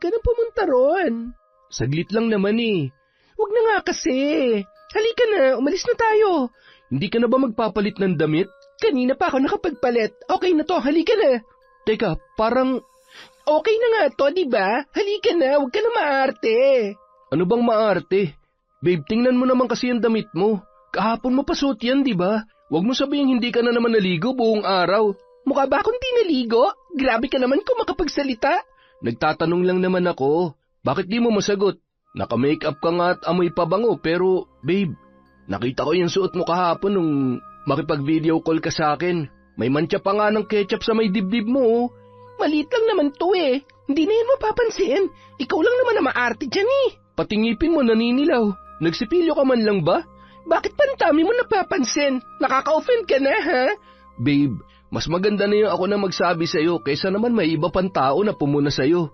ka na pumunta ron. Saglit lang naman eh. Huwag na nga kasi. Halika na, umalis na tayo. Hindi ka na ba magpapalit ng damit? Kanina pa ako nakapagpalit. Okay na to, halika na. Teka, parang... Okay na nga to, diba? Halika na, huwag ka na maarte. Ano bang maarte? Babe, tingnan mo naman kasi yung damit mo. Kahapon mo pa suot yan, diba? Huwag mo sabihin hindi ka na naman naligo buong araw. Mukha ba akong di naligo? Grabe ka naman kung makapagsalita. Nagtatanong lang naman ako. Bakit di mo masagot? Naka-makeup ka nga at amoy pabango pero, babe, nakita ko yung suot mo kahapon nung makipag-video call ka sa akin. May mantsa pa nga ng ketchup sa may dibdib mo. Oh. Maliit lang naman to eh. Hindi na yan mapapansin. Ikaw lang naman na maarte dyan eh. Patingipin mo naninilaw. Nagsipilyo ka man lang ba? Bakit pantami mo napapansin? Nakaka-offend ka na ha? Babe, mas maganda na yung ako na magsabi sa'yo kaysa naman may iba pang tao na pumuna sa'yo.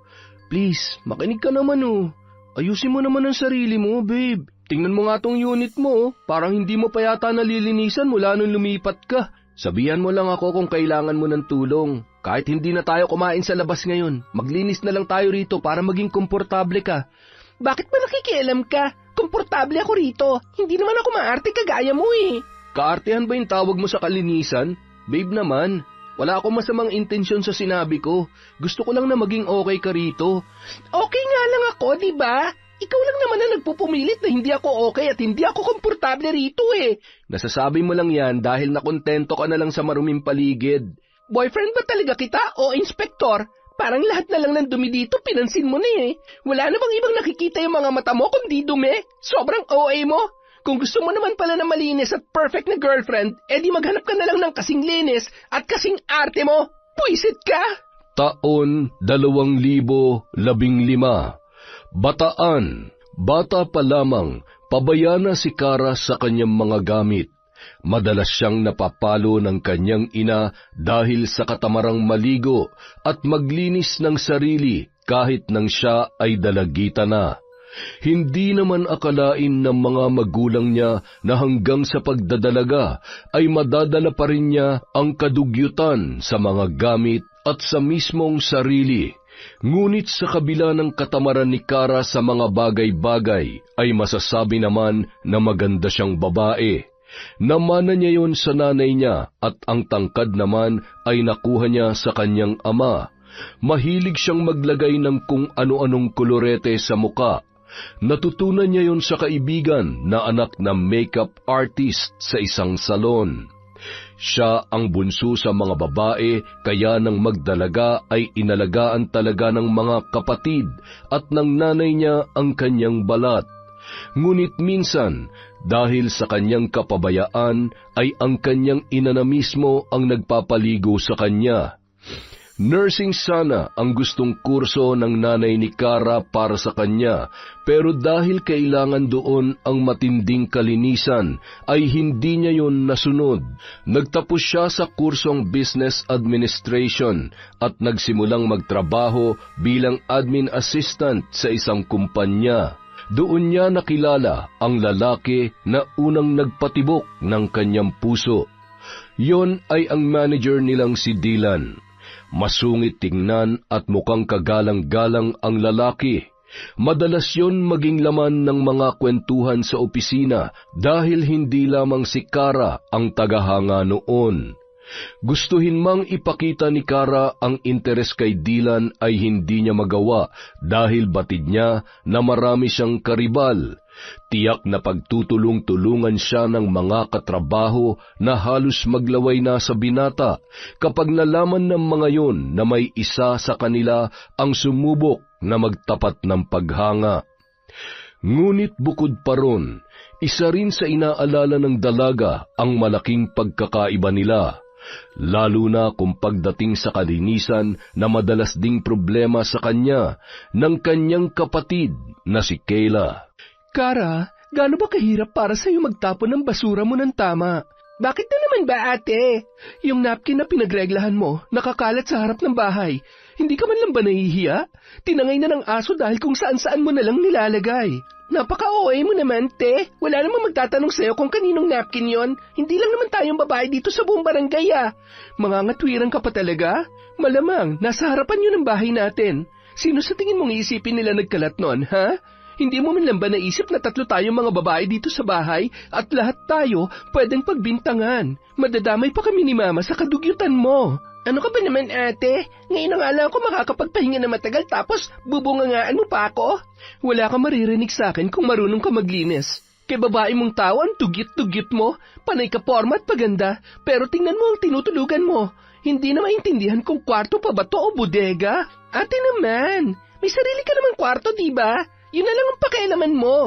Please, makinig ka naman oh. Ayusin mo naman ang sarili mo, babe. Tingnan mo nga tong unit mo, parang hindi mo pa yata nalilinisan mula nung lumipat ka. Sabihan mo lang ako kung kailangan mo ng tulong. Kahit hindi na tayo kumain sa labas ngayon, maglinis na lang tayo rito para maging komportable ka. Bakit ba nakikialam ka? Komportable ako rito. Hindi naman ako maarte kagaya mo eh. Kaartehan ba yung tawag mo sa kalinisan? Babe naman, wala akong masamang intensyon sa sinabi ko. Gusto ko lang na maging okay ka rito. Okay nga lang ako, di ba? Ikaw lang naman na nagpupumilit na hindi ako okay at hindi ako komportable rito eh. Nasasabi mo lang yan dahil nakontento ka na lang sa maruming paligid. Boyfriend ba talaga kita o inspektor? Parang lahat na lang ng dumi dito pinansin mo na eh. Wala na bang ibang nakikita yung mga mata mo kundi dumi? Sobrang OA mo. Kung gusto mo naman pala na malinis at perfect na girlfriend, edi maghanap ka na lang ng kasing linis at kasing arte mo. Puisit ka! Taon 2015. Bataan, bata pa lamang, pabaya na si Kara sa kanyang mga gamit. Madalas siyang napapalo ng kanyang ina dahil sa katamarang maligo at maglinis ng sarili kahit nang siya ay dalagita na. Hindi naman akalain ng mga magulang niya na hanggang sa pagdadalaga ay madadala pa rin niya ang kadugyutan sa mga gamit at sa mismong sarili. Ngunit sa kabila ng katamaran ni Kara sa mga bagay-bagay, ay masasabi naman na maganda siyang babae. Namana niya yon sa nanay niya at ang tangkad naman ay nakuha niya sa kanyang ama. Mahilig siyang maglagay ng kung ano-anong kolorete sa muka. Natutunan niya yon sa kaibigan na anak na makeup artist sa isang salon. Siya ang bunso sa mga babae, kaya nang magdalaga ay inalagaan talaga ng mga kapatid at ng nanay niya ang kanyang balat. Ngunit minsan, dahil sa kanyang kapabayaan, ay ang kanyang ina na mismo ang nagpapaligo sa kanya. Nursing sana ang gustong kurso ng nanay ni Kara para sa kanya, pero dahil kailangan doon ang matinding kalinisan, ay hindi niya yon nasunod. Nagtapos siya sa kursong Business Administration at nagsimulang magtrabaho bilang admin assistant sa isang kumpanya. Doon niya nakilala ang lalaki na unang nagpatibok ng kanyang puso. Yon ay ang manager nilang si Dylan. Masungit tingnan at mukhang kagalang-galang ang lalaki. Madalas yon maging laman ng mga kwentuhan sa opisina dahil hindi lamang si Kara ang tagahanga noon. Gustuhin mang ipakita ni Kara ang interes kay Dylan ay hindi niya magawa dahil batid niya na marami siyang karibal. Tiyak na pagtutulong-tulungan siya ng mga katrabaho na halos maglaway na sa binata kapag nalaman ng mga yon na may isa sa kanila ang sumubok na magtapat ng paghanga. Ngunit bukod pa ron, isa rin sa inaalala ng dalaga ang malaking pagkakaiba nila. Lalo na kung pagdating sa kalinisan na madalas ding problema sa kanya ng kanyang kapatid na si Kayla. Kara, gaano ba kahirap para sa'yo magtapon ng basura mo ng tama? Bakit na naman ba ate? Yung napkin na pinagreglahan mo, nakakalat sa harap ng bahay. Hindi ka man lang ba nahihiya? Tinangay na ng aso dahil kung saan-saan mo na lang nilalagay. Napaka-OA mo naman, te. Wala namang magtatanong sa'yo kung kaninong napkin yon. Hindi lang naman tayong babae dito sa buong barangay ah. Mangangatwiran ka pa talaga? Malamang, nasa harapan yun ng bahay natin. Sino sa tingin mong iisipin nila nagkalat nun, ha? Hindi mo man lang ba naisip na 3 tayong mga babae dito sa bahay at lahat tayo pwedeng pagbintangan? Madadamay pa kami ni Mama sa kadugyutan mo. Ano ka ba naman, ate? Ngayon na nga lang ako makakapagpahinga na matagal tapos bubungangaan mo pa ako? Wala ka maririnig sa akin kung marunong ka maglinis. Kay babae mong tao, ang tugyit-tugyit mo, panay ka porma at paganda, pero tingnan mo ang tinutulugan mo. Hindi na maintindihan kung kwarto pa ba to o bodega. Ate naman, may sarili ka namang kwarto, diba? Yun na lang ang pakialaman mo.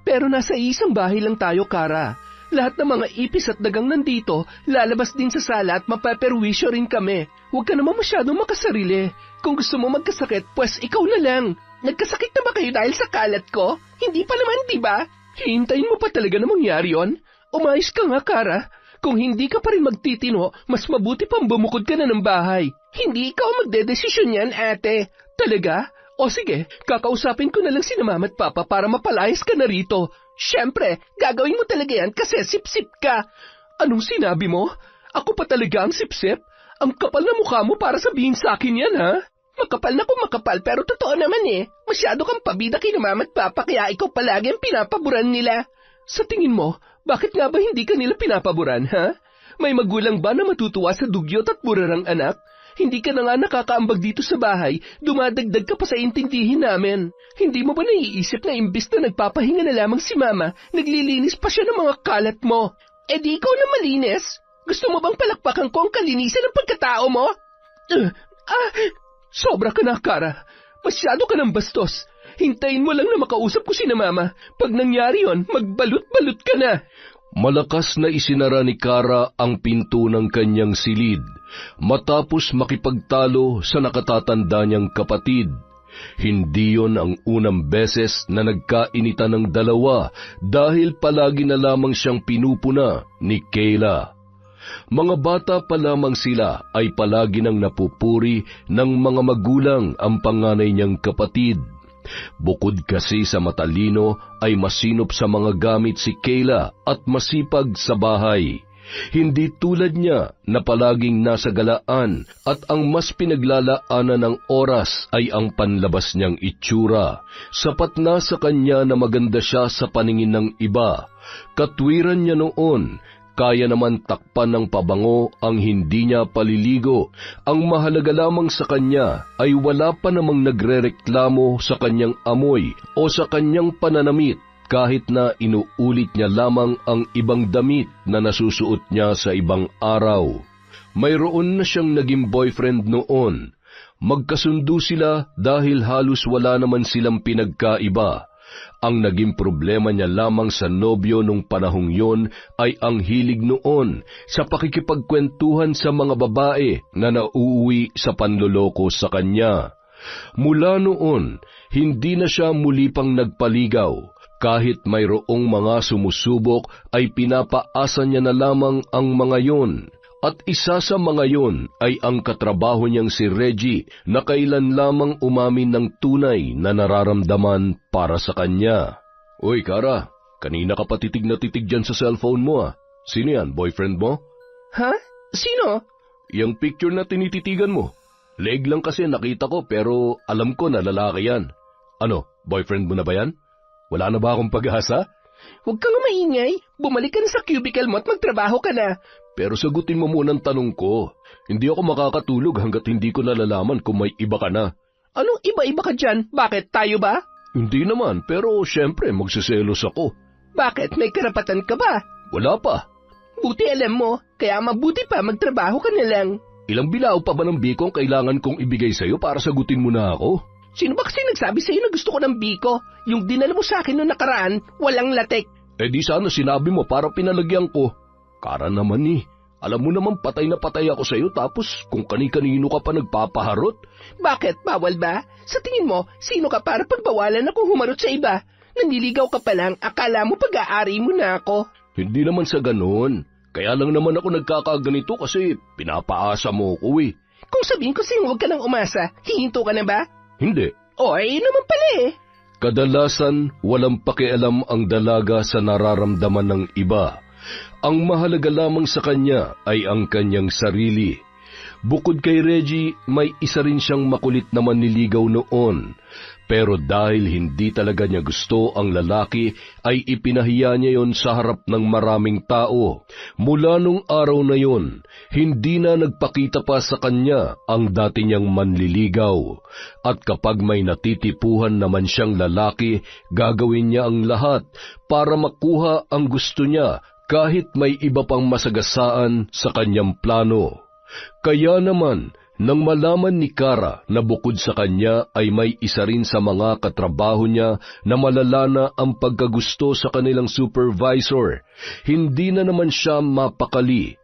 Pero nasa isang bahay lang tayo, Kara. Lahat ng mga ipis at dagang nandito, lalabas din sa sala at mapaperwisyo rin kami. Huwag ka naman masyadong makasarili. Kung gusto mo magkasakit, pues ikaw na lang. Nagkasakit na ba kayo dahil sa kalat ko? Hindi pa naman, diba? Hihintayin mo pa talaga na mangyari yun? Umayos ka nga, Kara. Kung hindi ka pa rin magtitino, mas mabuti pang bumukod ka na ng bahay. Hindi ikaw magdedesisyon yan, ate. Talaga? O sige, kakausapin ko na lang si Mama at Papa para mapalayas ka na rito. Siyempre, gagawin mo talaga yan kasi sip-sip ka. Anong sinabi mo? Ako pa talaga ang sip-sip? Ang kapal na mukha mo para sabihin sa akin yan, ha? Makapal na kung makapal pero totoo naman eh. Masyado kang pabida kay Mama at Papa kaya ikaw palagi ang pinapaburan nila. Sa tingin mo, bakit nga ba hindi ka nila pinapaburan, ha? May magulang ba na matutuwa sa dugyot at burarang anak? Hindi ka na nga nakakaambag dito sa bahay, dumadagdag ka pa sa intindihin namin. Hindi mo ba naiisip na imbis na nagpapahinga na lamang si Mama, naglilinis pa siya ng mga kalat mo? Eh di ikaw na malinis? Gusto mo bang palakpakan ko ang kalinisan ng pagkatao mo? Sobra ka na, Kara. Masyado ka ng bastos. Hintayin mo lang na makausap ko si Mama. Pag nangyari yon, magbalot-balot ka na. Malakas na isinara ni Kara ang pinto ng kanyang silid, matapos makipagtalo sa nakatatanda niyang kapatid. Hindi yon ang unang beses na nagkainitan ng dalawa dahil palagi na lamang siyang pinupuna ni Kayla. Mga bata pa lamang sila ay palagi nang napupuri ng mga magulang ang panganay niyang kapatid. Bukod kasi sa matalino ay masinop sa mga gamit si Kayla at masipag sa bahay. Hindi tulad niya na palaging nasa galaan at ang mas pinaglalaanan ng oras ay ang panlabas niyang itsura. Sapat na sa kanya na maganda siya sa paningin ng iba. Katwiran niya noon, kaya naman takpan ng pabango ang hindi niya paliligo. Ang mahalaga lamang sa kanya ay wala pa namang nagrereklamo sa kanyang amoy o sa kanyang pananamit kahit na inuulit niya lamang ang ibang damit na nasusuot niya sa ibang araw. Mayroon na siyang naging boyfriend noon. Magkasundo sila dahil halos wala naman silang pinagkaiba. Ang naging problema niya lamang sa nobyo nung panahong yon ay ang hilig noon sa pakikipagkwentuhan sa mga babae na nauuwi sa panloloko sa kanya. Mula noon, hindi na siya muli pang nagpaligaw. Kahit mayroong mga sumusubok ay pinapaasa niya na lamang ang mga yon. At isa sa mga yon ay ang katrabaho niyang si Reggie na kailan lamang umamin ng tunay na nararamdaman para sa kanya. Uy, Kara, kanina ka pa titig na titig dyan sa cellphone mo ah. Sino yan, boyfriend mo? Ha? Sino? Yung picture na tinititigan mo. Leg lang kasi nakita ko pero alam ko na lalaki yan. Ano, boyfriend mo na ba yan? Wala na ba akong pag-asa? Huwag kang maingay. Bumalik ka na sa cubicle mo at magtrabaho ka na. Pero sagutin mo muna ang tanong ko. Hindi ako makakatulog hanggat hindi ko nalalaman kung may iba ka na. Anong iba-iba ka dyan? Bakit? Tayo ba? Hindi naman, pero syempre magsiselos ako. Bakit? May karapatan ka ba? Wala pa. Buti alam mo, kaya mabuti pa magtrabaho ka na lang. Ilang bilao pa ba ng biko ang kailangan kong ibigay sa'yo para sagutin mo na ako? Sino ba kasi nagsabi sa'yo na gusto ko ng biko? Yung dinala mo sa akin noong nakaraan, walang latek. Eh di sana sinabi mo para pinalagyan ko. Kara naman eh. Alam mo naman patay na patay ako sa'yo tapos kung kani-kanino ka pa nagpapaharot. Bakit? Bawal ba? Sa tingin mo, sino ka para pagbawalan akong humarot sa iba? Nanliligaw ka pa lang, akala mo pag-aari mo na ako. Hindi naman sa ganun. Kaya lang naman ako nagkakaganito kasi pinapaasa mo ko eh. Kung sabihin ko sa'yo huwag ka nang umasa, hihinto ka na ba? Hindi. O ay naman pala eh. Kadalasan, walang pakialam ang dalaga sa nararamdaman ng iba. Ang mahalaga lamang sa kanya ay ang kanyang sarili. Bukod kay Reggie, may isa rin siyang makulit na manliligaw noon. Pero dahil hindi talaga niya gusto ang lalaki, ay ipinahiya niya yon sa harap ng maraming tao. Mula nung araw na yon, hindi na nagpakita pa sa kanya ang dati niyang manliligaw. At kapag may natitipuhan naman siyang lalaki, gagawin niya ang lahat para makuha ang gusto niya kahit may iba pang masagasaan sa kanyang plano. Kaya naman, nang malaman ni Kara na bukod sa kanya ay may isa rin sa mga katrabaho niya na malala na ang pagkagusto sa kanilang supervisor, hindi na naman siya mapakali.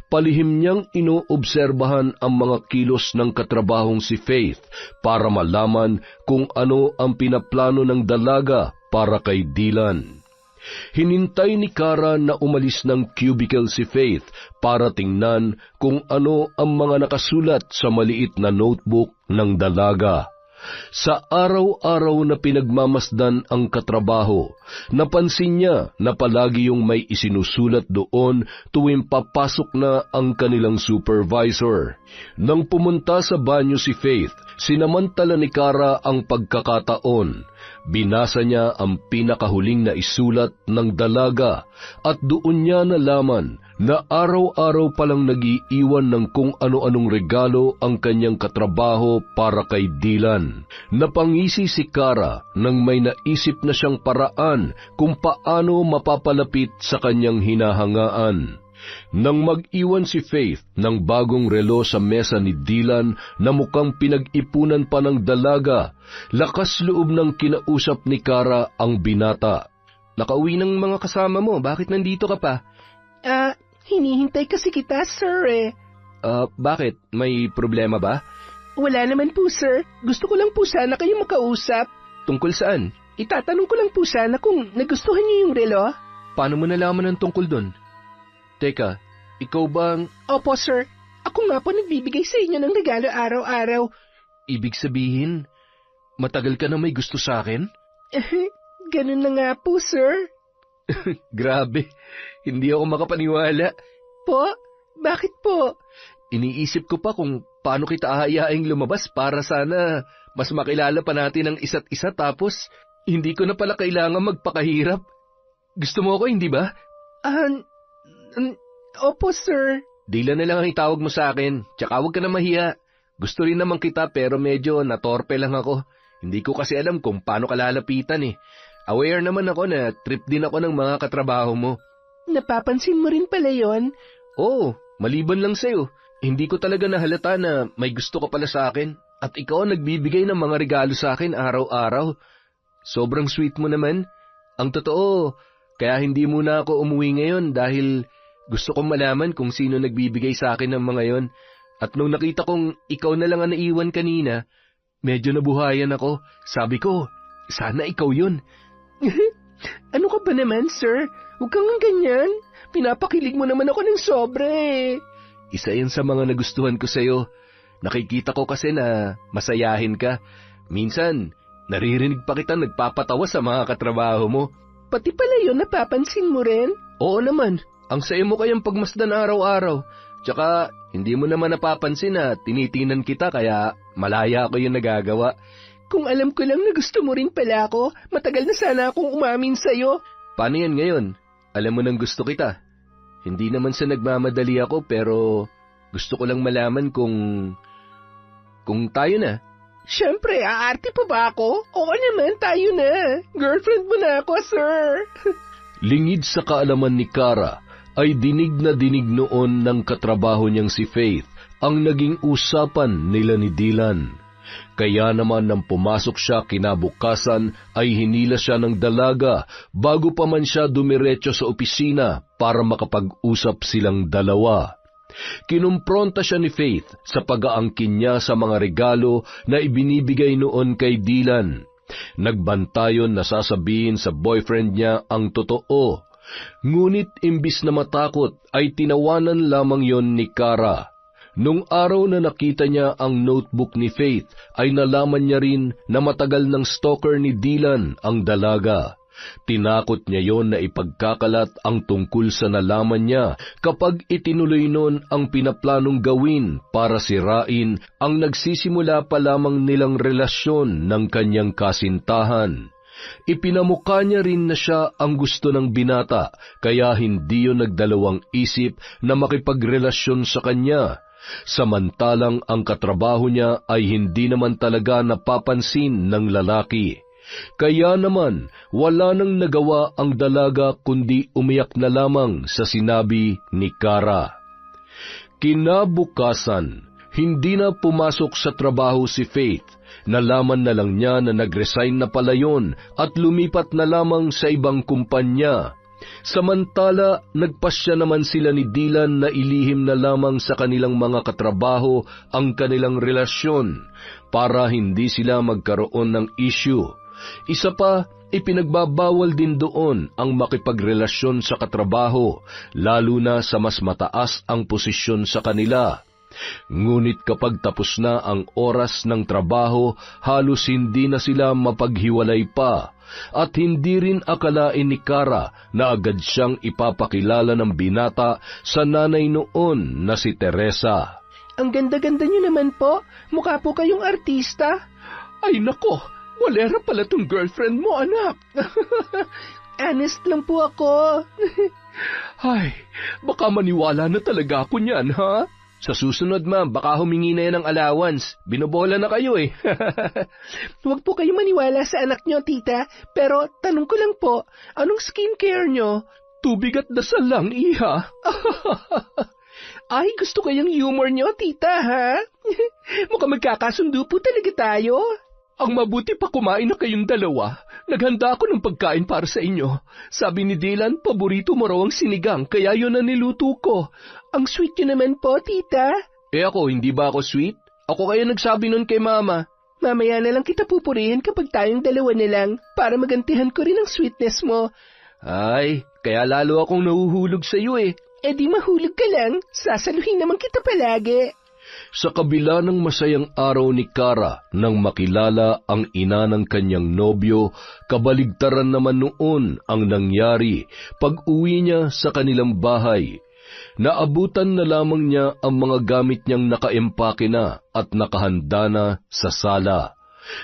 Palihim niyang inoobserbahan ang mga kilos ng katrabahong si Faith para malaman kung ano ang pinaplano ng dalaga para kay Dylan. Hinintay ni Kara na umalis ng cubicle si Faith para tingnan kung ano ang mga nakasulat sa maliit na notebook ng dalaga. Sa araw-araw na pinagmamasdan ang katrabaho, napansin niya na palagi yung may isinusulat doon tuwing papasok na ang kanilang supervisor. Nang pumunta sa banyo si Faith, sinamantala ni Kara ang pagkakataon. Binasa niya ang pinakahuling na isulat ng dalaga at doon niya nalaman na araw-araw palang nag-iiwan ng kung ano-anong regalo ang kanyang katrabaho para kay Dylan. Napangisi si Kara nang may naisip na siyang paraan kung paano mapapalapit sa kanyang hinahangaan. Nang mag-iwan si Faith ng bagong relo sa mesa ni Dylan na mukhang pinag-ipunan pa ng dalaga, lakas loob ng kinausap ni Kara ang binata. Nakauwi ng mga kasama mo, bakit nandito ka pa? Hinihintay kasi kita, sir Bakit? May problema ba? Wala naman po, sir. Gusto ko lang po sana kayo makausap. Tungkol saan? Itatanong ko lang po sana kung nagustuhan niyo yung relo. Paano mo nalaman ang tungkol dun? Teka, ikaw bang... Opo, sir. Ako nga po nagbibigay sa inyo ng regalo araw-araw. Ibig sabihin, matagal ka na may gusto sa akin? Ganun na nga po, sir. Grabe, hindi ako makapaniwala. Po? Bakit po? Iniisip ko pa kung paano kita aayaing lumabas para sana mas makilala pa natin ang isa't isa tapos hindi ko na pala kailangan magpakahirap. Gusto mo ako, hindi ba? Opo, sir. Dylan na lang ang itawag mo sa akin, tsaka huwag ka na mahiya. Gusto rin naman kita pero medyo natorpe lang ako. Hindi ko kasi alam kung paano ka lalapitan eh. Aware naman ako na trip din ako ng mga katrabaho mo. Napapansin mo rin pala yon? Oo, maliban lang sa'yo. Hindi ko talaga nahalata na may gusto ka pala sa akin. At ikaw ang nagbibigay ng mga regalo sa akin araw-araw. Sobrang sweet mo naman. Ang totoo, kaya hindi muna ako umuwi ngayon dahil gusto kong malaman kung sino nagbibigay sa akin ng mga yon. At nung nakita kong ikaw na lang ang naiwan kanina, medyo nabuhayan ako. Sabi ko, sana ikaw yun. Ano ka ba naman, sir? Huwag kang ganyan. Pinapakilig mo naman ako ng sobra eh. Isa yan sa mga nagustuhan ko sa'yo. Nakikita ko kasi na masayahin ka. Minsan, naririnig pa kita nagpapatawa sa mga katrabaho mo. Pati pala yun, napapansin mo rin? Oo naman. Ang sayo mo kayang pagmasdan araw-araw. Tsaka, hindi mo naman napapansin na tinitinan kita kaya malaya ako yung nagagawa. Kung alam ko lang na gusto mo rin pala ako, matagal na sana akong umamin sa'yo. Paano yan ngayon? Alam mo nang gusto kita. Hindi naman sa nagmamadali ako pero gusto ko lang malaman kung tayo na. Siyempre, aarte pa ba ako? Oo naman, tayo na. Girlfriend mo na ako, sir. Lingid sa kaalaman ni Kara, ay dinig na dinig noon ng katrabaho niyang si Faith ang naging usapan nila ni Dylan. Kaya naman nang pumasok siya kinabukasan ay hinila siya ng dalaga bago pa man siya dumiretso sa opisina para makapag-usap silang dalawa. Kinumpronta siya ni Faith sa pag-aangkin niya sa mga regalo na ibinibigay noon kay Dylan. Nagbantayon na sasabihin sa boyfriend niya ang totoo. Ngunit imbis na matakot ay tinawanan lamang yon ni Kara. Nung araw na nakita niya ang notebook ni Faith ay nalaman niya rin na matagal ng stalker ni Dylan ang dalaga. Tinakot niya yon na ipagkakalat ang tungkol sa nalaman niya kapag itinuloy nun ang pinaplanong gawin para sirain ang nagsisimula pa lamang nilang relasyon ng kanyang kasintahan. Ipinamukha niya rin na siya ang gusto ng binata, kaya hindi yun nagdalawang isip na makipagrelasyon sa kanya. Samantalang ang katrabaho niya ay hindi naman talaga napapansin ng lalaki. Kaya naman, wala nang nagawa ang dalaga kundi umiyak na lamang sa sinabi ni Kara. Kinabukasan, hindi na pumasok sa trabaho si Faith. Nalaman na lang niya na nag-resign na pala yun at lumipat na lamang sa ibang kumpanya. Samantala, nagpasya naman sila ni Dylan na ilihim na lamang sa kanilang mga katrabaho ang kanilang relasyon para hindi sila magkaroon ng issue. Isa pa, ipinagbabawal din doon ang makipagrelasyon sa katrabaho, lalo na sa mas mataas ang posisyon sa kanila. Ngunit kapag tapos na ang oras ng trabaho, halos hindi na sila mapaghiwalay pa, at hindi rin akalain ni Kara na agad siyang ipapakilala ng binata sa nanay noon na si Teresa. Ang ganda-ganda niyo naman po. Mukha po kayong artista. Ay nako, walera pala tong girlfriend mo, anak. Honest lang po ako. Ay, baka maniwala na talaga ako niyan, ha? Sa susunod, ma'am, baka humingi na yan ng allowance. Binobola na kayo eh. Huwag po kayo maniwala sa anak niyo, tita. Pero tanong ko lang po, anong skincare niyo? Tubig at dasal lang, iha. Ay, gusto ko yung humor niyo, tita, ha? Mukhang magkakasundo po talaga tayo. Ang mabuti pa kumain na kayong dalawa. Naghanda ako ng pagkain para sa inyo. Sabi ni Dylan, paborito mo raw ang sinigang, kaya yun ang niluto ko. Ang sweet niyo naman po, tita. Ako, hindi ba ako sweet? Ako kaya nagsabi nun kay mama. Mamaya na lang kita pupurihin kapag tayong dalawa na lang, para magantihan ko rin ang sweetness mo. Ay, kaya lalo akong nahuhulog sa iyo eh. Di mahulog ka lang, sasaluhin naman kita palagi. Sa kabila ng masayang araw ni Kara nang makilala ang ina ng kanyang nobyo, kabaligtaran naman noon ang nangyari pag-uwi niya sa kanilang bahay. Naabutan na lamang niya ang mga gamit niyang nakaempake na at nakahanda na sa sala.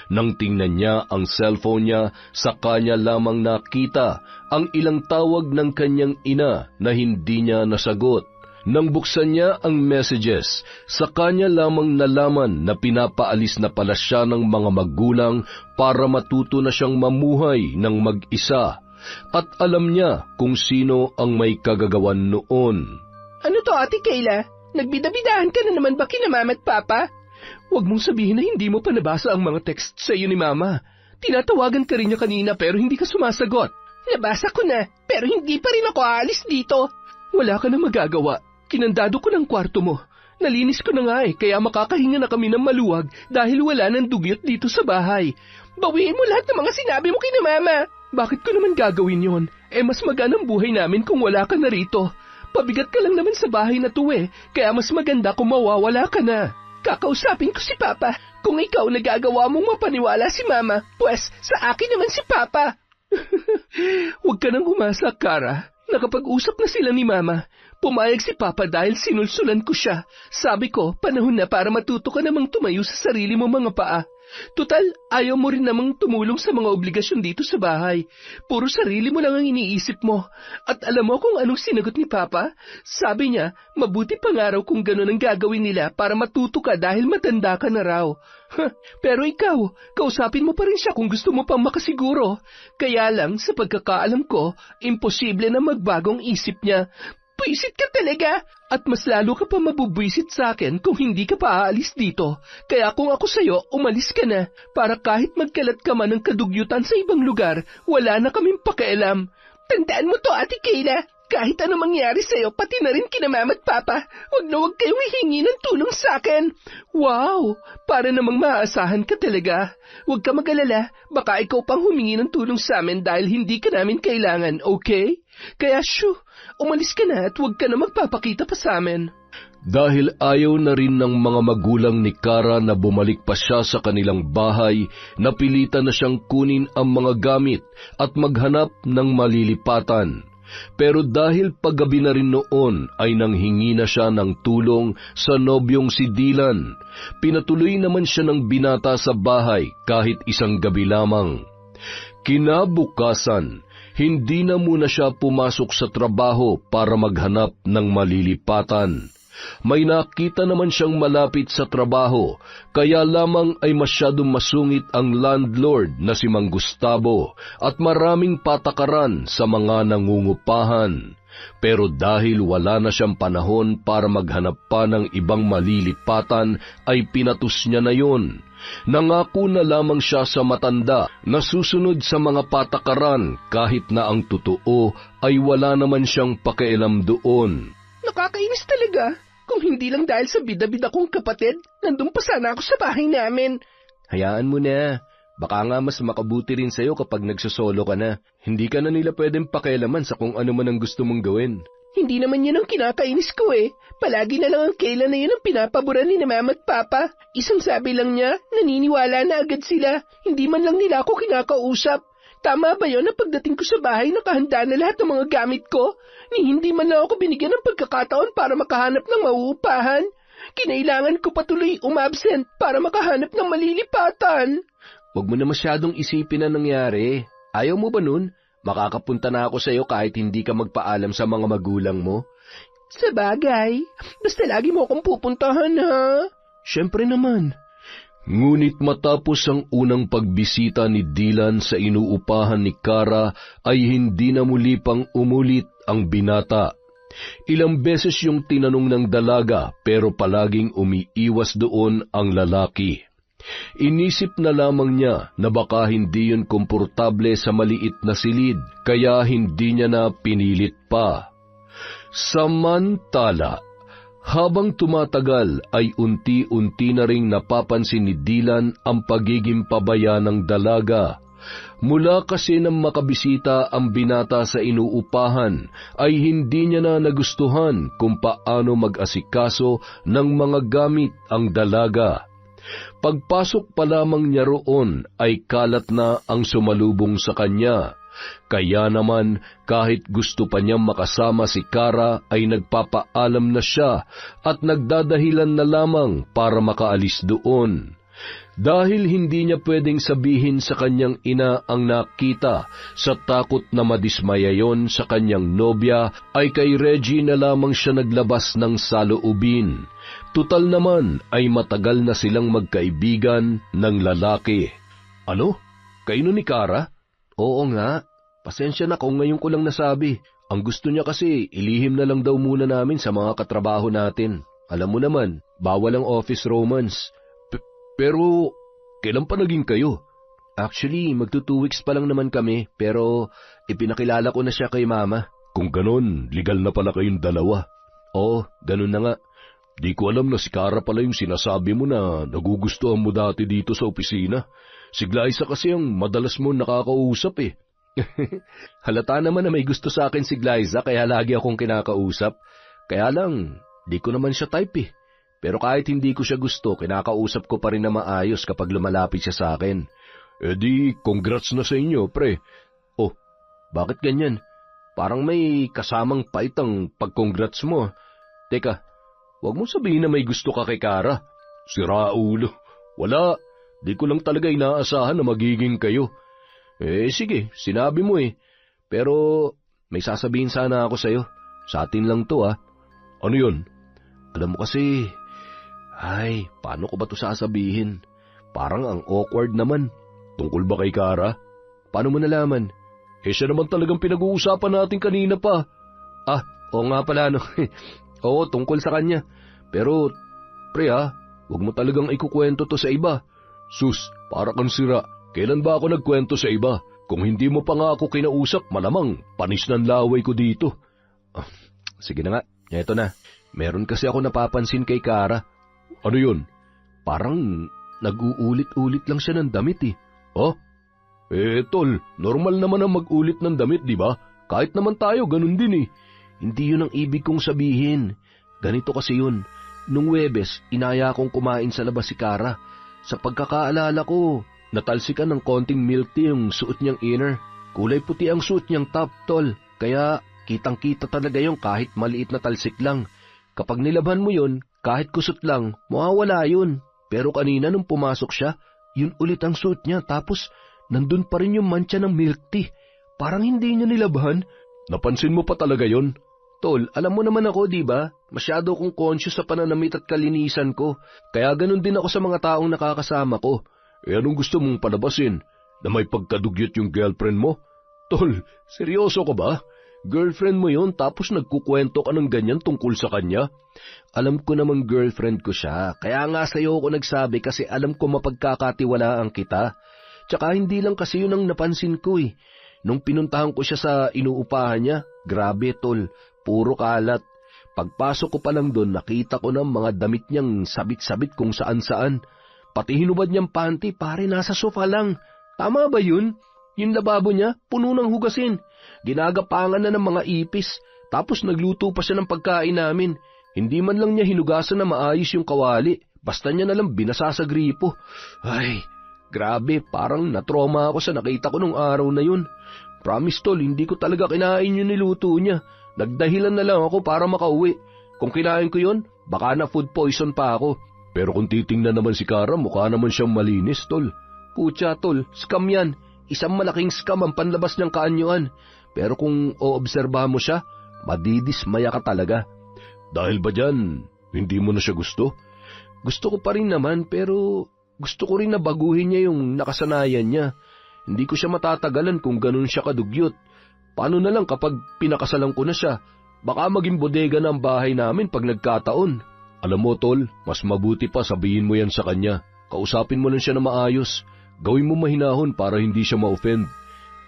Nang tingnan niya ang cellphone niya, saka niya lamang nakita ang ilang tawag ng kanyang ina na hindi niya nasagot. Nang buksan niya ang messages, saka niya lamang nalaman na pinapaalis na pala siya ng mga magulang para matuto na siyang mamuhay ng mag-isa. At alam niya kung sino ang may kagagawan noon. Ano to, Ate Kayla? Nagbidabidahan ka na naman ba kina Mama at Papa? Huwag mong sabihin na hindi mo pa nabasa ang mga text sa iyo ni Mama. Tinatawagan ka rin niya kanina pero hindi ka sumasagot. Nabasa ko na, pero hindi pa rin ako aalis dito. Wala ka na magagawa. Kinandado ko ng kwarto mo. Nalinis ko na nga kaya makakahinga na kami ng maluwag dahil wala nang dugyot dito sa bahay. Bawiin mo lahat ng mga sinabi mo kina Mama. Bakit ko naman gagawin yon? Mas maganang buhay namin kung wala ka na rito. Pabigat ka lang naman sa bahay na to kaya mas maganda kung mawawala ka na. Kakausapin ko si Papa. Kung ikaw nagagawa mong mapaniwala si Mama, pues sa akin naman si Papa. Huwag ka nang umasa, Kara. Nakapag-usap na sila ni Mama. Pumayag si Papa dahil sinulsulan ko siya. Sabi ko, panahon na para matuto ka namang tumayo sa sarili mo mga paa. Tutal, ayaw mo rin namang tumulong sa mga obligasyon dito sa bahay. Puro sarili mo lang ang iniisip mo. At alam mo kung anong sinagot ni Papa? Sabi niya, mabuti pang araw kung gano'n ang gagawin nila para matuto ka dahil matanda ka na raw. Pero ikaw, kausapin mo pa rin siya kung gusto mo pang makasiguro. Kaya lang, sa pagkakaalam ko, imposible na magbagong isip niya. Buisit ka talaga! At mas lalo ka pa mabubwisit sa akin kung hindi ka pa aalis dito. Kaya kung ako sa'yo, umalis ka na. Para kahit magkalat ka man ng kadugyutan sa ibang lugar, wala na kaming pakialam. Tandaan mo to, Ate Kayla. Kahit ano mangyari sa'yo, pati na rin kina Mama at Papa, huwag na huwag kayong hihingi ng tulong sa akin. Wow! Para namang maaasahan ka talaga. Huwag ka mag-alala, baka ikaw pang humingi ng tulong sa amin dahil hindi ka namin kailangan, okay? Kaya umalis ka na at huwag ka na magpapakita pa sa amin. Dahil ayaw na rin ng mga magulang ni Kara na bumalik pa siya sa kanilang bahay, napilitan na siyang kunin ang mga gamit at maghanap ng malilipatan. Pero dahil paggabi na rin noon ay nanghingi na siya ng tulong sa nobyong si Dylan, pinatuloy naman siya ng binata sa bahay kahit isang gabi lamang. Kinabukasan, hindi na muna siya pumasok sa trabaho para maghanap ng malilipatan. May nakita naman siyang malapit sa trabaho, kaya lamang ay masyadong masungit ang landlord na si Mang Gustavo at maraming patakaran sa mga nangungupahan. Pero dahil wala na siyang panahon para maghanap pa ng ibang malilipatan, ay pinatus niya na yun. Nangako na lamang siya sa matanda na susunod sa mga patakaran kahit na ang totoo ay wala naman siyang pakialam doon. Nakakainis talaga. Kung hindi lang dahil sa bida-bida kong kapatid, nandun pa sana ako sa bahay namin. Hayaan mo na. Baka nga mas makabuti rin sa'yo kapag nagsosolo ka na. Hindi ka na nila pwedeng pakialaman sa kung ano man ang gusto mong gawin. Hindi naman yun ang kinakainis ko eh. Palagi na lang ang Kayla na yun ang pinapaboran ni na Mama at Papa. Isang sabi lang niya, naniniwala na agad sila. Hindi man lang nila ako kinakausap. Tama ba yun na pagdating ko sa bahay nakahanda na lahat ng mga gamit ko? Ni hindi man lang ako binigyan ng pagkakataon para makahanap ng mauupahan. Kinailangan ko patuloy umabsent para makahanap ng malilipatan. Huwag mo na masyadong isipin na nangyari. Ayaw mo ba nun? Makakapunta na ako sa'yo kahit hindi ka magpaalam sa mga magulang mo. Sa bagay, basta lagi mo akong pupuntahan ha. Siyempre naman. Ngunit matapos ang unang pagbisita ni Dylan sa inuupahan ni Kara ay hindi na muli pang umulit ang binata. Ilang beses yung tinanong ng dalaga pero palaging umiiwas doon ang lalaki. Inisip na lamang niya na baka hindi yun komportable sa maliit na silid kaya hindi niya na pinilit pa. Samantala, habang tumatagal ay unti-unti na ring napapansin ni Dylan ang pagiging pabaya ng dalaga. Mula kasi nang makabisita ang binata sa inuupahan ay hindi niya na nagustuhan kung paano mag-asikaso ng mga gamit ang dalaga. Pagpasok pa lamang niya roon ay kalat na ang sumalubong sa kanya. Kaya naman kahit gusto pa niyang makasama si Kara ay nagpapaalam na siya at nagdadahilan na lamang para makaalis doon. Dahil hindi niya pwedeng sabihin sa kanyang ina ang nakita sa takot na madismaya yon sa kanyang nobya, ay kay Reggie na lamang siya naglabas ng saloobin. Tutal naman ay matagal na silang magkaibigan ng lalaki. Ano? Kayo ni Kara? Oo nga. Pasensya na kung ngayon ko lang nasabi. Ang gusto niya kasi ilihim na lang daw muna namin sa mga katrabaho natin. Alam mo naman, bawal ang office romance. Pero, kailan pa naging kayo? Actually, magto 2 weeks pa lang naman kami, pero ipinakilala ko na siya kay Mama. Kung ganon, legal na pala kayong dalawa. Oo, ganun na nga. Di ko alam na si Kara pala yung sinasabi mo na nagugustuhan mo dati dito sa opisina. Si Glyza kasi ang madalas mo nakakausap eh. Halata naman na may gusto sa akin si Glyza kaya lagi akong kinakausap. Kaya lang, di ko naman siya type eh. Pero kahit hindi ko siya gusto, kinakausap ko pa rin na maayos kapag lumalapit siya sa akin. Eh di, congrats na sa inyo, pre. Oh, bakit ganyan? Parang may kasamang pait ang pag-congrats mo. Teka, huwag mo sabihin na may gusto ka kay Kara. Sira ulo. Wala, di ko lang talaga inaasahan na magiging kayo. Eh sige, sinabi mo eh. Pero may sasabihin sana ako sa'yo. Sa atin lang to ah. Ano yun? Alam mo kasi... Ay, paano ko ba ito sasabihin? Parang ang awkward naman. Tungkol ba kay Kara? Paano mo nalaman? Eh siya naman talagang pinag-uusapan natin kanina pa. Ah, oo nga pala no. Oo, tungkol sa kanya. Pero, pre huwag mo talagang ikukwento to sa iba. Sus, para kang sira. Kailan ba ako nagkwento sa iba? Kung hindi mo pa nga ako kinausap, malamang panis ng laway ko dito. Sige na nga, eto na. Meron kasi ako napapansin kay Kara. Ano yun? Parang nag-uulit-ulit lang siya ng damit eh. Oh? Eh, tol, normal naman ang mag-ulit ng damit, di ba? Kahit naman tayo, ganun din eh. Hindi yun ang ibig kong sabihin. Ganito kasi yun. Nung Huwebes, inaya kong kumain sa labas si Kara. Sa pagkakaalala ko, natalsikan ng konting milk tea yung suot niyang inner. Kulay puti ang suot niyang top, tol. Kaya kitang-kita talaga yung kahit maliit na talsik lang. Kapag nilabhan mo yun, kahit kusot lang, mawawala yun. Pero kanina nung pumasok siya, yun ulit ang suot niya. Tapos nandun pa rin yung mancha ng milk tea. Parang hindi niya nilabhan. Napansin mo pa talaga yun? Tol, alam mo naman ako, di ba? Masyado akong conscious sa pananamit at kalinisan ko. Kaya ganun din ako sa mga taong nakakasama ko. Anong gusto mong palabasin? Na may pagkadugyot yung girlfriend mo? Tol, seryoso ka ba? Girlfriend mo yun tapos nagkukwento ka ng ganyan tungkol sa kanya? Alam ko namang girlfriend ko siya. Kaya nga sa'yo ako nagsabi kasi alam ko mapagkakatiwalaan kita. Tsaka hindi lang kasi yun ang napansin ko eh. Nung pinuntahan ko siya sa inuupahan niya, grabe tol. Puro kalat. Pagpasok ko pa lang doon, nakita ko ng mga damit niyang sabit-sabit kung saan-saan. Pati hinubad niyang panty, pare nasa sofa lang. Tama ba yun? Yung lababo niya, puno ng hugasin. Ginagapangan na ng mga ipis. Tapos nagluto pa siya ng pagkain namin. Hindi man lang niya hinugasan na maayos yung kawali. Basta niya nalang binasa sa gripo. Ay, grabe, parang natroma ako sa nakita ko nung araw na yun. Promise tol, hindi ko talaga kinain yung niluto niya. Nagdahilan na lang ako para makauwi. Kung kinain ko yun, baka na food poison pa ako. Pero kung titingnan naman si Kara, mukha naman siyang malinis, tol. Pucha, tol, scam yan. Isang malaking scam ang panlabas niyang kaanyuan. Pero kung oobserbahan mo siya, madidismaya ka talaga. Dahil ba dyan, hindi mo na siya gusto? Gusto ko pa rin naman, pero gusto ko rin na baguhin niya yung nakasanayan niya. Hindi ko siya matatagalan kung ganun siya kadugyot. Paano na lang kapag pinakasalan ko na siya? Baka maging bodega na ang bahay namin pag nagkataon. Alam mo, tol, mas mabuti pa sabihin mo yan sa kanya. Kausapin mo lang siya na maayos. Gawin mo mahinahon para hindi siya ma-offend.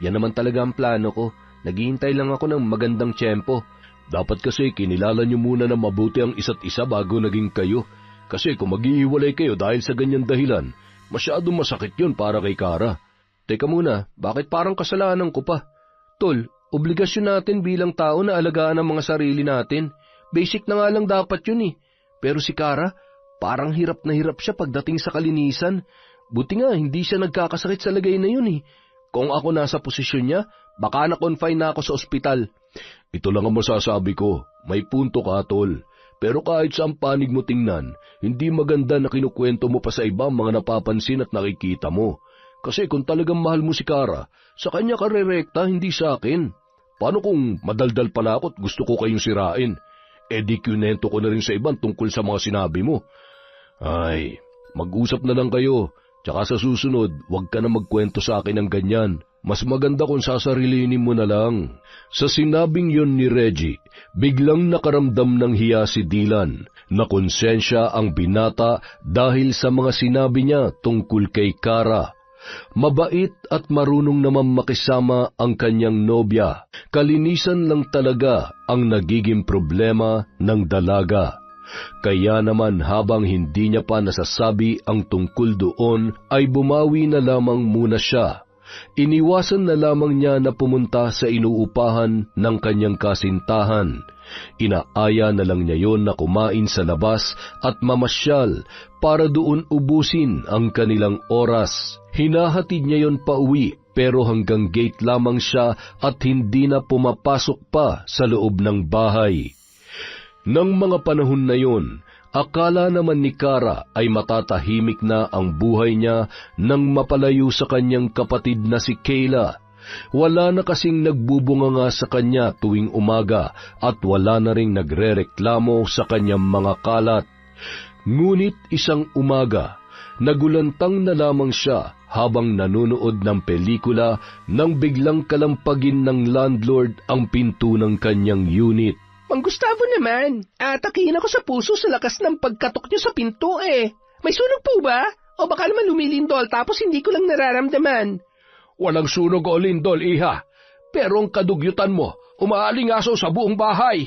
Yan naman talaga ang plano ko. Naghihintay lang ako ng magandang tiyempo. Dapat kasi kinilala niyo muna na mabuti ang isa't isa bago naging kayo. Kasi kung mag-iiwalay kayo dahil sa ganyan dahilan, masyadong masakit yun para kay Kara. Teka muna, bakit parang kasalanan ko pa? Tol, obligasyon natin bilang tao na alagaan ang mga sarili natin. Basic na nga lang dapat yun eh. Pero si Kara, parang hirap na hirap siya pagdating sa kalinisan. Buti nga, hindi siya nagkakasakit sa lagay na yun eh. Kung ako nasa posisyon niya, baka na-confine na ako sa ospital. Ito lang ang masasabi ko, may punto ka, tol. Pero kahit saan panig mo tingnan, hindi maganda na kinukwento mo pa sa iba mga napapansin at nakikita mo. Kasi kung talagang mahal mo si Kara, sa kanya ka rerekta, hindi sa akin. Paano kung madaldal pala ako at gusto ko kayong sirain? Di kunento ko na rin sa iban tungkol sa mga sinabi mo. Ay, mag-usap na lang kayo. Tsaka sa susunod, huwag ka na magkwento sa akin ng ganyan. Mas maganda kung sasarilinin mo na lang. Sa sinabing yon ni Reggie, biglang nakaramdam ng hiya si Dylan na konsensya ang binata dahil sa mga sinabi niya tungkol kay Kara. Mabait at marunong naman makisama ang kanyang nobya. Kalinisan lang talaga ang nagiging problema ng dalaga. Kaya naman habang hindi niya pa nasasabi ang tungkol doon, ay bumawi na lamang muna siya. Iniwasan na lamang niya na pumunta sa inuupahan ng kanyang kasintahan. Inaaya na lang niya yon na kumain sa labas at mamasyal para doon ubusin ang kanilang oras. Hinahatid niya yon pauwi pero hanggang gate lamang siya at hindi na pumapasok pa sa loob ng bahay. Nang mga panahon na yon, akala naman ni Kara ay matatahimik na ang buhay niya nang mapalayo sa kanyang kapatid na si Kayla. Wala na kasing nagbubunganga sa kanya tuwing umaga at wala na ring nagrereklamo sa kanyang mga kalat. Ngunit isang umaga, nagulantang na lamang siya habang nanonood ng pelikula nang biglang kalampagin ng landlord ang pinto ng kanyang unit. Mang Gustavo naman, atakihin ako sa puso sa lakas ng pagkatok niyo sa pinto eh. May sunog po ba? O baka naman lumilindol tapos hindi ko lang nararamdaman. Walang sunog o lindol, iha. Pero ang kadugyutan mo, umaalingaso sa buong bahay.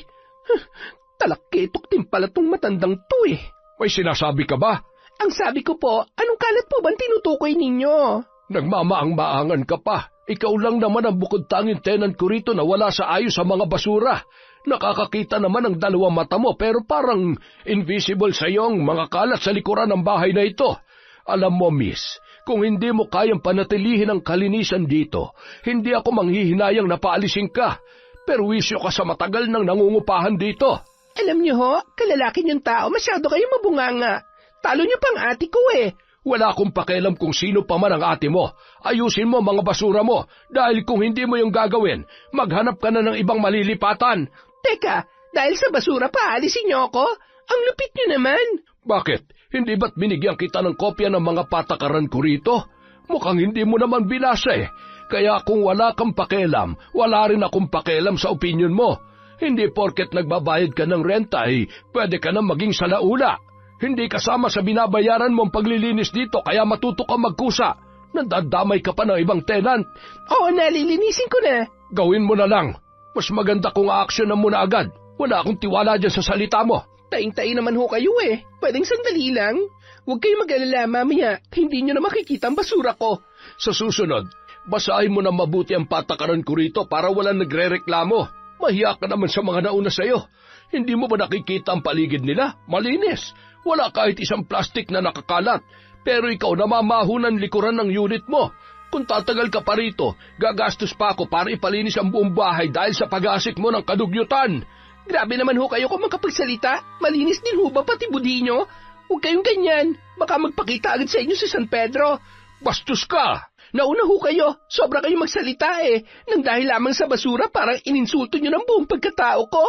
Talakitok din pala tong matandang to eh. May sinasabi ka ba? Ang sabi ko po, anong kalat po bang tinutukoy ninyo? Nagmamaang-maangan ka pa. Ikaw lang naman ang bukod tanging tenant ko rito na wala sa ayos sa mga basura. Nakakakita naman ang dalawang mata mo pero parang invisible sa iyong mga kalat sa likuran ng bahay na ito. Alam mo, miss, kung hindi mo kayang panatilihin ang kalinisan dito, hindi ako manghihinayang na paalisin ka. Perwisyo ka sa matagal ng nangungupahan dito. Alam niyo ho, kalalaki niyong tao, masyado kayong mabunganga. Talo niyo pang ate ko eh. Wala akong pakialam kung sino pa man ang ate mo. Ayusin mo mga basura mo, dahil kung hindi mo yung gagawin, maghanap ka na ng ibang malilipatan. Teka, dahil sa basura pa, alisin niyo ako? Ang lupit niyo naman. Bakit? Hindi ba't binigyan kita ng kopya ng mga patakaran ko rito? Mukhang hindi mo naman binasa eh. Kaya kung wala kang pakialam, wala rin akong pakialam sa opinyon mo. Hindi porket nagbabayad ka ng renta ay pwede ka na maging salaula. Hindi kasama sa binabayaran mong paglilinis dito kaya matuto ka magkusa. Nandadamay ka pa ng ibang tenant. Oo, nalilinisin ko na. Gawin mo na lang. Mas maganda kung aaksyonan mo na agad. Wala akong tiwala dyan sa salita mo. Taing-taing naman ho kayo eh. Pwedeng sandali lang. Huwag kayong mag-alala, mamaya. Hindi nyo na makikita ang basura ko. Sa susunod, basahin mo na mabuti ang patakaran ko rito para walang nagre-reklamo. Mahiya ka naman sa mga nauna sa'yo. Hindi mo ba nakikita ang paligid nila? Malinis. Wala kahit isang plastik na nakakalat. Pero ikaw namamahunan likuran ng unit mo. Kung tatagal ka pa rito, gagastos pa ako para ipalinis ang buong bahay dahil sa pag-aasik mo ng kadugyutan. Grabe naman ho kayo kung makapagsalita. Malinis din ho ba pati budi nyo? Huwag kayong ganyan. Baka magpakita agad sa inyo sa San Pedro. Bastos ka! Nauna ho kayo. Sobra kayong magsalita eh. Nang dahil lamang sa basura, parang ininsulto nyo ng buong pagkatao ko.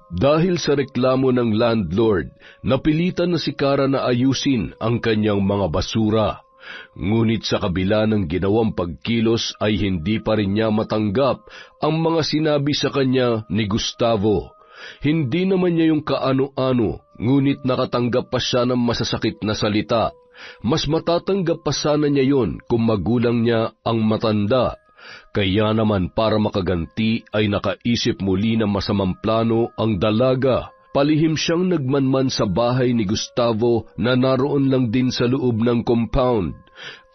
Dahil sa reklamo ng landlord, napilitan na si Kara na ayusin ang kanyang mga basura. Ngunit sa kabila ng ginawang pagkilos ay hindi pa rin niya matanggap ang mga sinabi sa kanya ni Gustavo. Hindi naman niya yung kaano-ano, ngunit nakatanggap pa siya ng masasakit na salita. Mas matatanggap pa sana niya yon kung magulang niya ang matanda. Kaya naman para makaganti ay nakaisip muli ng masamang plano ang dalaga. Palihim siyang nagmanman sa bahay ni Gustavo na naroon lang din sa loob ng compound.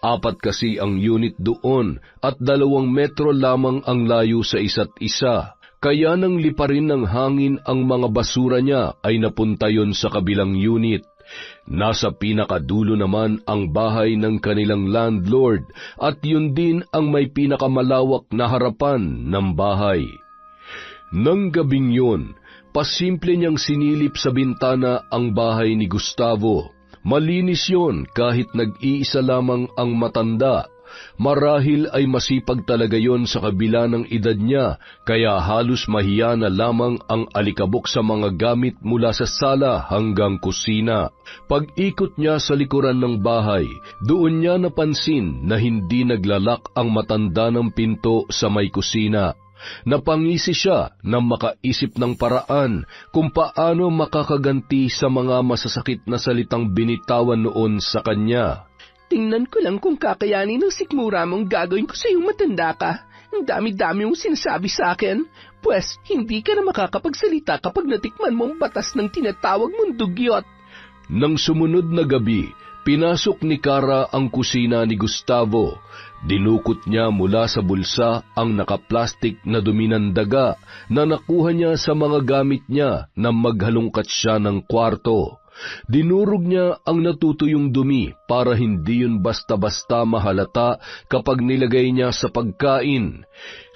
4 kasi ang unit doon at 2 metro lamang ang layo sa isa't isa. Kaya nang liparin ng hangin ang mga basura niya ay napunta yon sa kabilang unit. Nasa pinakadulo naman ang bahay ng kanilang landlord at yun din ang may pinakamalawak na harapan ng bahay. Nang gabing yun, pasimple niyang sinilip sa bintana ang bahay ni Gustavo. Malinis yun kahit nag-iisa lamang ang matanda. Marahil ay masipag talaga yon sa kabila ng edad niya, kaya halos mahiya na lamang ang alikabok sa mga gamit mula sa sala hanggang kusina. Pag-ikot niya sa likuran ng bahay, doon niya napansin na hindi naglalak ang matanda ng pinto sa may kusina. Napangisi siya na makaisip ng paraan kung paano makakaganti sa mga masasakit na salitang binitawan noon sa kanya. Tingnan ko lang kung kakayanin ng sikmura mong gagawin ko sa iyong matanda ka. Ang dami-dami mong sinasabi sa akin. Pwes, hindi ka na makakapagsalita kapag natikman mong batas ng tinatawag mong dugyot. Nang sumunod na gabi, pinasok ni Kara ang kusina ni Gustavo. Dinukot niya mula sa bulsa ang nakaplastik na dumi ng daga na nakuha niya sa mga gamit niya na maghalungkat siya ng kwarto. Dinurog niya ang natutuyong dumi para hindi yun basta-basta mahalata kapag nilagay niya sa pagkain.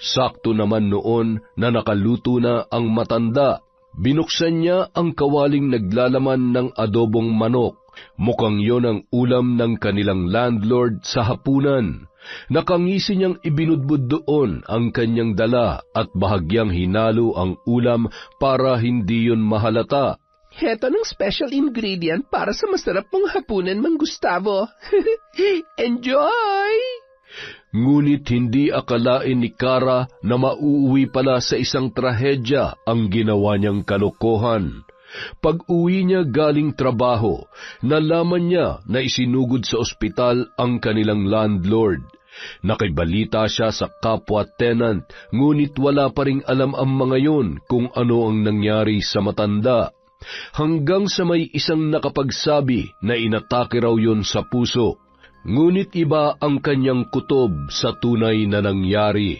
Sakto naman noon na nakaluto na ang matanda. Binuksan niya ang kawaling naglalaman ng adobong manok. Mukhang yon ang ulam ng kanilang landlord sa hapunan. Nakangisi niyang ibinudbud doon ang kanyang dala at bahagyang hinalo ang ulam para hindi yun mahalata. Heto ng special ingredient para sa masarap mong hapunan, Mang Gustavo. Enjoy! Ngunit hindi akalain ni Kara na mauuwi pala sa isang trahedya ang ginawa niyang kalokohan. Pag-uwi niya galing trabaho, nalaman niya na isinugod sa ospital ang kanilang landlord. Nakibalita siya sa kapwa tenant, ngunit wala pa ring alam ang mga yon kung ano ang nangyari sa matanda. Hanggang sa may isang nakapagsabi na inatake raw yon sa puso. Ngunit iba ang kanyang kutob sa tunay na nangyari.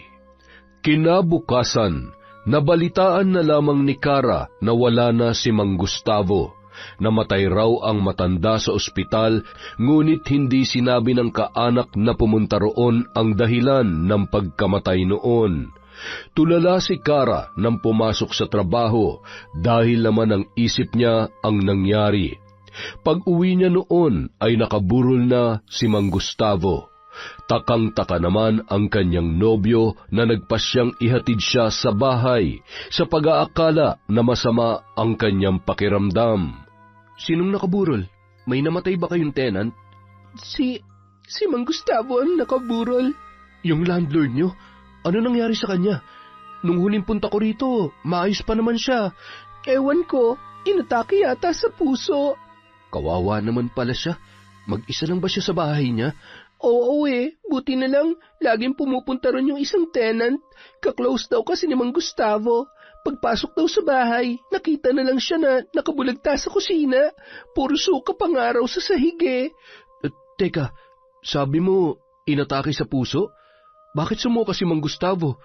Kinabukasan, Nabalitaan na lamang ni Kara na wala na si Mang Gustavo. Namatay raw ang matanda sa ospital, ngunit hindi sinabi ng kaanak na pumunta roon ang dahilan ng pagkamatay noon. Tulala si Kara nang pumasok sa trabaho dahil naman ang isip niya ang nangyari. Pag-uwi niya noon ay nakaburol na si Mang Gustavo. Takang-taka naman ang kanyang nobyo na nagpasyang ihatid siya sa bahay sa pag-aakala na masama ang kanyang pakiramdam. Sinong nakaburol? May namatay ba kayong tenant? Si Mang Gustavo ang nakaburol. Yung landlord nyo? Ano nangyari sa kanya? Nung huling punta ko rito, maayos pa naman siya. Ewan ko, inatake yata sa puso. Kawawa naman pala siya. Mag-isa lang ba siya sa bahay niya? Oo buti na lang, laging pumupunta ron yung isang tenant. Kaklose daw kasi ni Mang Gustavo. Pagpasok daw sa bahay, nakita na lang siya na nakabulagta sa kusina. Puro suka pangaraw sa sahig. Teka, sabi mo, inatake sa puso? Bakit sumuka si Mang Gustavo?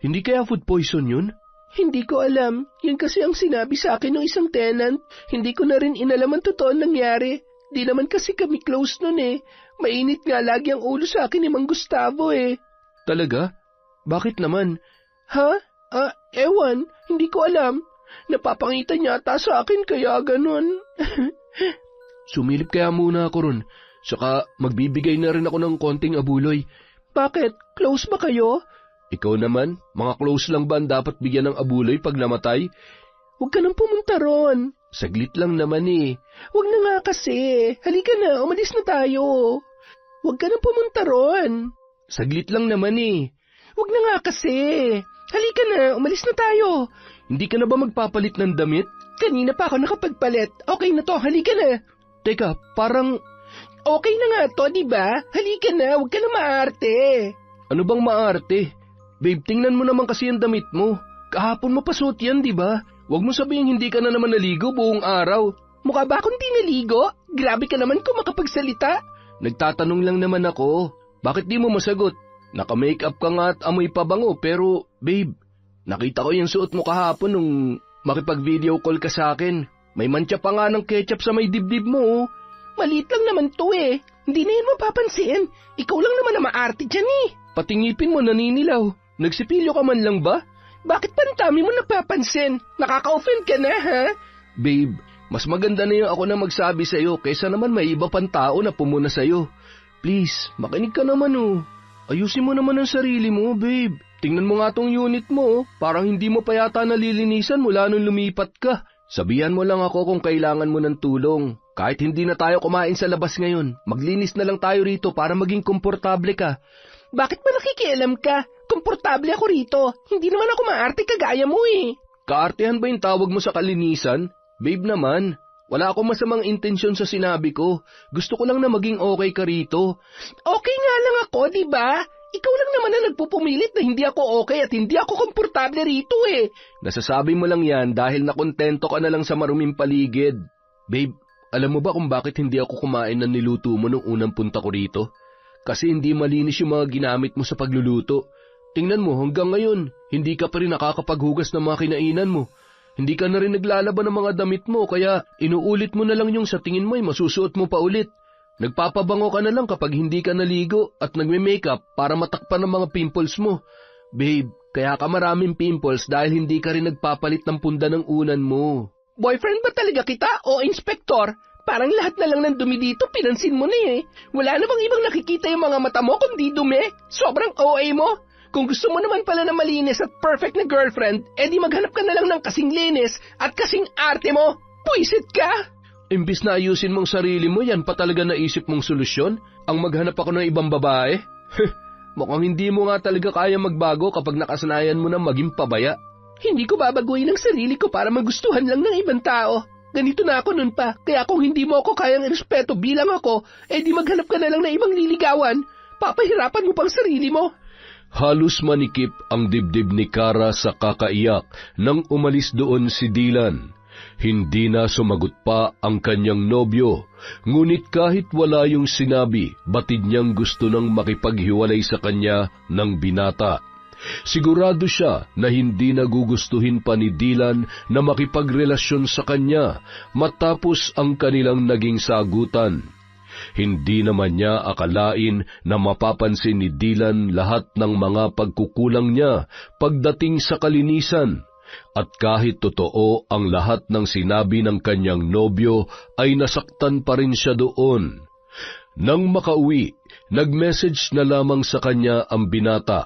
Hindi kaya food poison yun? Hindi ko alam. Yan kasi ang sinabi sa akin ng isang tenant. Hindi ko na rin inalam ang totoo nangyari. Di naman kasi kami close nun Mainit nga lagi ang ulo sa akin ni Mang Gustavo Talaga? Bakit naman? Ha? Ewan. Hindi ko alam. Napapangitan yata sa akin kaya ganun. Sumilip kaya muna ako ron. Saka magbibigay na rin ako ng konting abuloy. Bakit? Close ba kayo? Ikaw naman, mga close lang ba ang dapat bigyan ng abuloy pag namatay? Huwag ka nang pumunta ron. Saglit lang naman Huwag na nga kasi. Halika na, umalis na tayo. Huwag ka nang pumunta ron. Saglit lang naman Huwag na nga kasi. Halika na, umalis na tayo. Hindi ka na ba magpapalit ng damit? Kanina pa ako nakapagpalit. Okay na to, halika na. Teka, parang... Okay na nga to, diba? Halika na, huwag ka na maarte. Ano bang maarte? Babe, tingnan mo naman kasi ang damit mo. Kahapon mo pa suot yan, diba? Huwag mo sabihin hindi ka na naman naligo buong araw. Mukha ba akong di naligo? Grabe ka naman kung makapagsalita. Nagtatanong lang naman ako. Bakit di mo masagot? Naka-makeup ka nga at amoy pabango pero, babe, nakita ko yung suot mo kahapon nung makipag-video call ka sa akin. May mantsa pa nga ng ketchup sa may dibdib mo. Maliit lang naman to Hindi na yan mapapansin. Ikaw lang naman na maarte dyan Patingipin mo naninilaw. Nagsipilyo ka man lang ba? Bakit pa ang dami mo napapansin? Nakaka-offend ka na, ha? Babe, mas maganda na yung ako na magsabi sa'yo kaysa naman may iba pang tao na pumuna sa'yo. Please, makinig ka naman Ayusin mo naman ang sarili mo, babe. Tingnan mo nga tong unit mo. Parang hindi mo pa yata nalilinisan mula nung lumipat ka. Sabihan mo lang ako kung kailangan mo ng tulong. Kahit hindi na tayo kumain sa labas ngayon, maglinis na lang tayo rito para maging komportable ka. Bakit ba nakikialam ka? Komportable ako rito. Hindi naman ako maarte kagaya mo Kaartehan ba yung tawag mo sa kalinisan? Babe naman, wala akong masamang intensyon sa sinabi ko. Gusto ko lang na maging okay ka rito. Okay nga lang ako, diba? Ikaw lang naman na nagpupumilit na hindi ako okay at hindi ako komportable rito Nasasabi mo lang yan dahil nakontento ka na lang sa maruming paligid. Babe, alam mo ba kung bakit hindi ako kumain ng niluto mo nung unang punta ko rito? Kasi hindi malinis yung mga ginamit mo sa pagluluto. Tingnan mo, hanggang ngayon, hindi ka pa rin nakakapaghugas ng mga kinainan mo. Hindi ka na rin naglalaban ng mga damit mo, kaya inuulit mo na lang yung sa tingin mo ay masusuot mo pa ulit. Nagpapabango ka na lang kapag hindi ka naligo at nagme-makeup para matakpan ng mga pimples mo. Babe, kaya ka maraming pimples dahil hindi ka rin nagpapalit ng punda ng unan mo. Boyfriend ba talaga kita o inspektor? Parang lahat na lang ng dumi dito pinansin mo na Wala namang ibang nakikita yung mga mata mo kundi dumi. Sobrang OA mo. Kung gusto mo naman pala na malinis at perfect na girlfriend, edi maghanap ka na lang ng kasing linis at kasing arte mo. Puisit ka! Imbis na ayusin mong sarili mo, yan pa talaga naisip mong solusyon? Ang maghanap ako ng ibang babae? Mukhang hindi mo nga talaga kaya magbago kapag nakasanayan mo na maging pabaya. Hindi ko babaguhin ang sarili ko para magustuhan lang ng ibang tao. Ganito na ako nun pa, kaya kung hindi mo ako kayang irespeto bilang ako, edi maghanap ka na lang ng ibang liligawan. Papahirapan mo pang sarili mo. Halos manikip ang dibdib ni Kara sa kakaiyak nang umalis doon si Dylan. Hindi na sumagot pa ang kanyang nobyo, ngunit kahit wala yung sinabi, batid niyang gusto nang makipaghiwalay sa kanya ng binata. Sigurado siya na hindi nagugustuhin pa ni Dylan na makipagrelasyon sa kanya matapos ang kanilang naging sagutan. Hindi naman niya akalain na mapapansin ni Dylan lahat ng mga pagkukulang niya pagdating sa kalinisan. At kahit totoo ang lahat ng sinabi ng kanyang nobyo, ay nasaktan pa rin siya doon. Nang makauwi, nag-message na lamang sa kanya ang binata.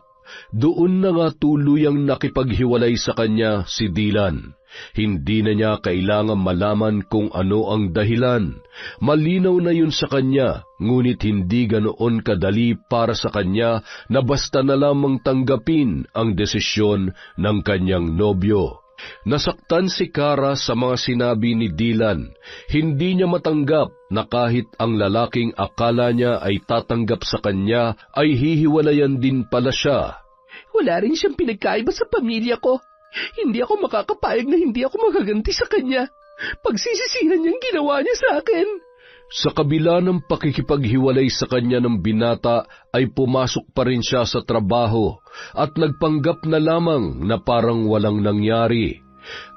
Doon na nga tuluyang nakipaghiwalay sa kanya si Dylan. Hindi na niya kailangan malaman kung ano ang dahilan. Malinaw na yun sa kanya, ngunit hindi ganoon kadali para sa kanya na basta na lamang tanggapin ang desisyon ng kanyang nobyo. Nasaktan si Kara sa mga sinabi ni Dylan. Hindi niya matanggap na kahit ang lalaking akala niya ay tatanggap sa kanya, ay hihiwalayan din pala siya. Wala rin siyang pinagkaiba sa pamilya ko. Hindi ako makakapayag na hindi ako magaganti sa kanya. Pagsisisihan niyang ginawa niya sa akin. Sa kabila ng pakikipaghiwalay sa kanya ng binata, ay pumasok pa rin siya sa trabaho at nagpanggap na lamang na parang walang nangyari.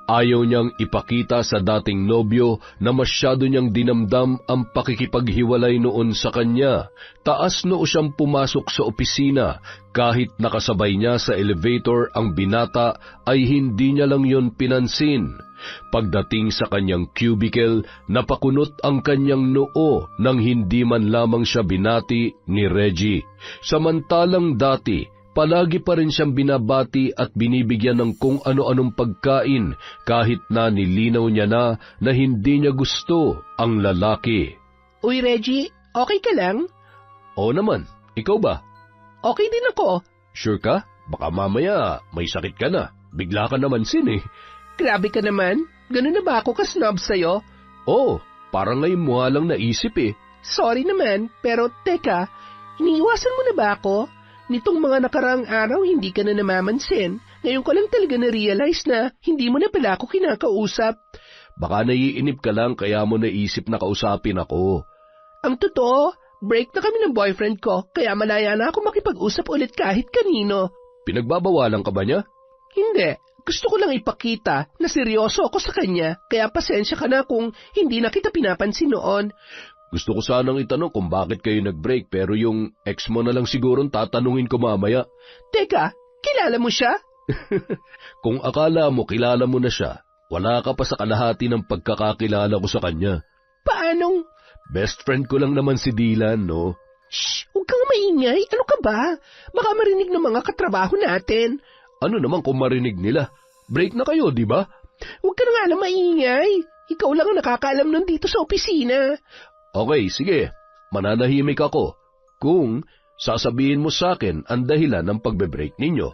Ayaw niyang ipakita sa dating nobyo na masyado niyang dinamdam ang pakikipaghiwalay noon sa kanya. Taas noo siyang pumasok sa opisina, kahit nakasabay niya sa elevator ang binata ay hindi niya lang yon pinansin. Pagdating sa kanyang cubicle, napakunot ang kanyang noo nang hindi man lamang siya binati ni Reggie. Samantalang dati, palagi pa rin siyang binabati at binibigyan ng kung ano-anong pagkain kahit na nilinaw niya na hindi niya gusto ang lalaki. Uy, Reggie, okay ka lang? Oo naman, ikaw ba? Okay din ako. Sure ka? Baka mamaya may sakit ka na. Bigla ka naman eh. Grabe ka naman. Ganun na ba ako ka-snob sa'yo? Oo, parang ngayon mo nga lang naisip eh. Sorry naman, pero teka, iniiwasan mo na ba ako? Nitong mga nakaraang araw, hindi ka na namamansin. Ngayon ko lang talaga na-realize na hindi mo na pala ako kinakausap. Baka naiinip ka lang kaya mo naisip na kausapin ako. Ang totoo, break na kami ng boyfriend ko, kaya malaya na ako makipag-usap ulit kahit kanino. Pinagbabawalan ka ba niya? Hindi. Gusto ko lang ipakita na seryoso ako sa kanya, kaya pasensya ka na kung hindi na kita pinapansin noon. Gusto ko sanang itanong kung bakit kayo nag-break, pero yung ex mo na lang sigurong tatanungin ko mamaya. Teka, kilala mo siya? Kung akala mo kilala mo na siya, wala ka pa sa kalahati ng pagkakakilala ko sa kanya. Paanong? Best friend ko lang naman si Dylan, no? Shh! Huwag kang maingay. Ano ka ba? Baka marinig ng mga katrabaho natin. Ano naman kung marinig nila? Break na kayo, di ba? Huwag ka na nga lang maingay. Ikaw lang ang nakakaalam nun dito sa opisina. Okay, sige. Mananahimik ako kung sasabihin mo sa akin ang dahilan ng pagbe-break ninyo.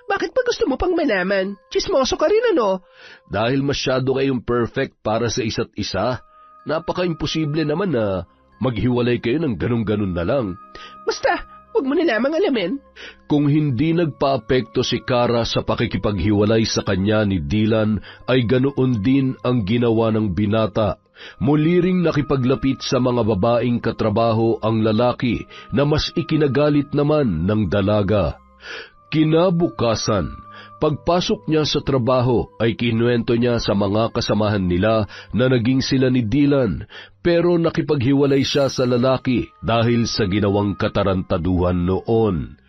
Bakit pa gusto mo pang malaman? Chismoso ka rin, ano? Dahil masyado kayong perfect para sa isa't isa. Napaka-imposible naman na maghiwalay kayo ng ganun-ganun na lang. Basta, huwag mo na lamang alamin. Kung hindi nagpa-apekto si Kara sa pakikipaghiwalay sa kanya ni Dylan, ay ganoon din ang ginawa ng binata. Muli ring nakipaglapit sa mga babaeng katrabaho ang lalaki na mas ikinagalit naman ng dalaga. Kinabukasan, pagpasok niya sa trabaho ay kinuwento niya sa mga kasamahan nila na naging sila ni Dylan, pero nakipaghiwalay siya sa lalaki dahil sa ginawang katarantaduhan noon.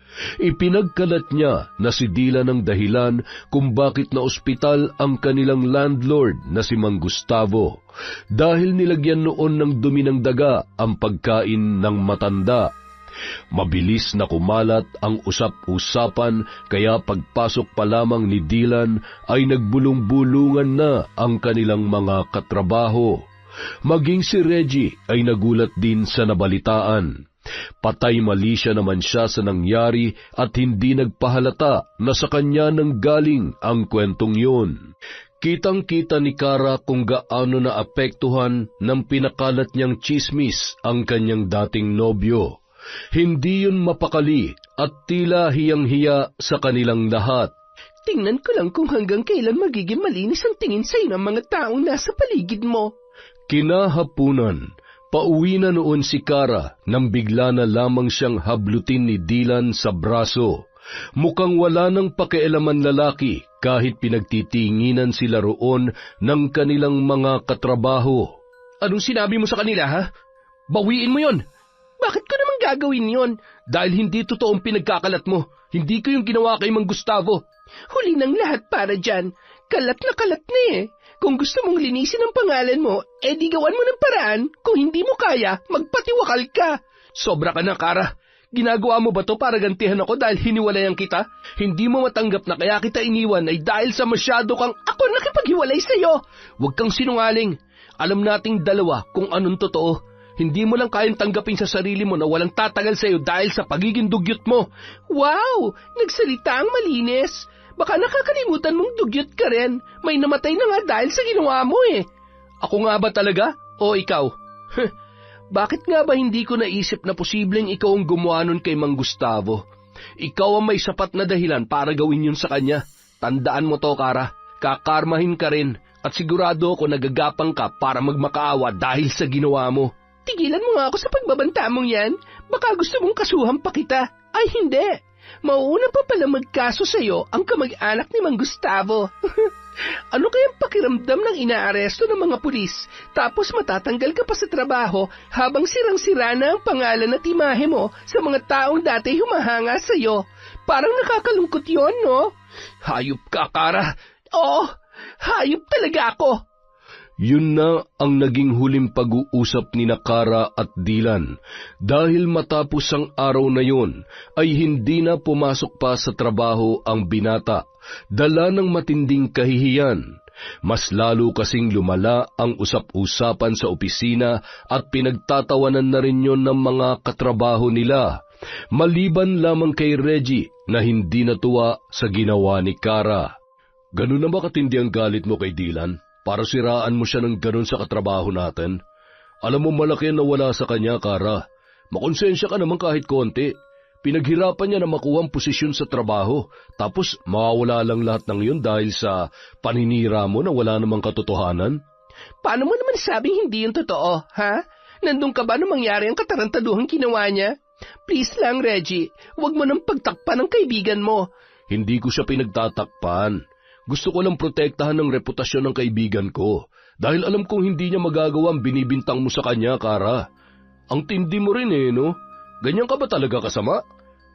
Ipinagkalat niya na si Dylan ang dahilan kung bakit na ospital ang kanilang landlord na si Mang Gustavo, dahil nilagyan noon ng dumi ng daga ang pagkain ng matanda. Mabilis na kumalat ang usap-usapan, kaya pagpasok pa lamang ni Dylan ay nagbulong-bulungan na ang kanilang mga katrabaho. Maging si Reggie ay nagulat din sa nabalitaan. Patay-mali siya naman siya sa nangyari at hindi nagpahalata na sa kanya nang galing ang kwentong yun. Kitang-kita ni Kara kung gaano naapektuhan ng pinakalat niyang tsismis ang kanyang dating nobyo. Hindi yun mapakali at tila hiyang-hiya sa kanilang lahat. Tingnan ko lang kung hanggang kailan magiging malinis ang tingin sa'yo ng mga taong nasa paligid mo. Kinahapunan, pauwi na noon si Kara nang bigla na lamang siyang hablutin ni Dylan sa braso. Mukhang wala nang pakialaman lalaki kahit pinagtitinginan sila roon ng kanilang mga katrabaho. Anong sinabi mo sa kanila, ha? Bawiin mo yon. Bakit ko naman gagawin yon? Dahil hindi totoong pinagkakalat mo. Hindi ko yung ginawa kay Mang Gustavo. Huli ng lahat para dyan. Kalat na eh. Kung gusto mong linisin ang pangalan mo, di gawan mo ng paraan. Kung hindi mo kaya, magpatiwakal ka. Sobra ka na, Kara. Ginagawa mo ba to para gantihan ako dahil hiniwalayan kita? Hindi mo matanggap na kaya kita iniwan ay dahil sa masyado kang... Ako nakipaghiwalay sa'yo. Huwag kang sinungaling. Alam nating dalawa kung anong totoo. Hindi mo lang kayang tanggapin sa sarili mo na walang tatagal sa'yo dahil sa pagiging dugyot mo. Wow! Nagsalita ang malinis. Baka nakakalimutan mong dugyot ka rin. May namatay na nga dahil sa ginawa mo eh. Ako nga ba talaga? O ikaw? Bakit nga ba hindi ko naisip na posibleng ikaw ang gumawa nun kay Mang Gustavo? Ikaw ang may sapat na dahilan para gawin yun sa kanya. Tandaan mo to, Kara. Kakarmahin ka rin at sigurado ako nagagapang ka para magmakaawa dahil sa ginawa mo. Tigilan mo nga ako sa pagbabanta mong yan. Baka gusto mong kasuhan pa kita. Ay hindi. Mauuna pa pala magkaso sa'yo ang kamag-anak ni Mang Gustavo. Ano kayang pakiramdam ng inaaresto ng mga pulis tapos matatanggal ka pa sa trabaho habang sirang-sira na ang pangalan at imahe mo sa mga taong dati humahanga sa'yo? Parang nakakalungkot yon, no? Hayop ka, Kara. Oo, hayop talaga ako. Yun na ang naging huling pag-uusap ni Kara at Dylan dahil matapos ang araw na yun ay hindi na pumasok pa sa trabaho ang binata, dala ng matinding kahihiyan. Mas lalo kasing lumala ang usap-usapan sa opisina at pinagtatawanan na rin yun ng mga katrabaho nila, maliban lamang kay Reggie na hindi natuwa sa ginawa ni Kara. Ganun na ba katindi ang galit mo kay Dylan? Para siraan mo siya ng ganun sa katrabaho natin? Alam mo malaki na wala sa kanya, Kara. Makonsensya ka naman kahit konti. Pinaghirapan niya na makuha ang posisyon sa trabaho, tapos mawawala lang lahat ng yun dahil sa paninira mo na wala namang katotohanan? Paano mo naman sabing hindi yung totoo, ha? Nandun ka ba nung mangyari ang katarantaduhang ginawa niya? Please lang, Reggie, huwag mo nang pagtakpan ng kaibigan mo. Hindi ko siya pinagtatakpan. Gusto ko lang protektahan ng reputasyon ng kaibigan ko dahil alam kong hindi niya magagawa ang binibintang mo sa kanya, Kara. Ang tindi mo rin no? Ganyan ka ba talaga kasama?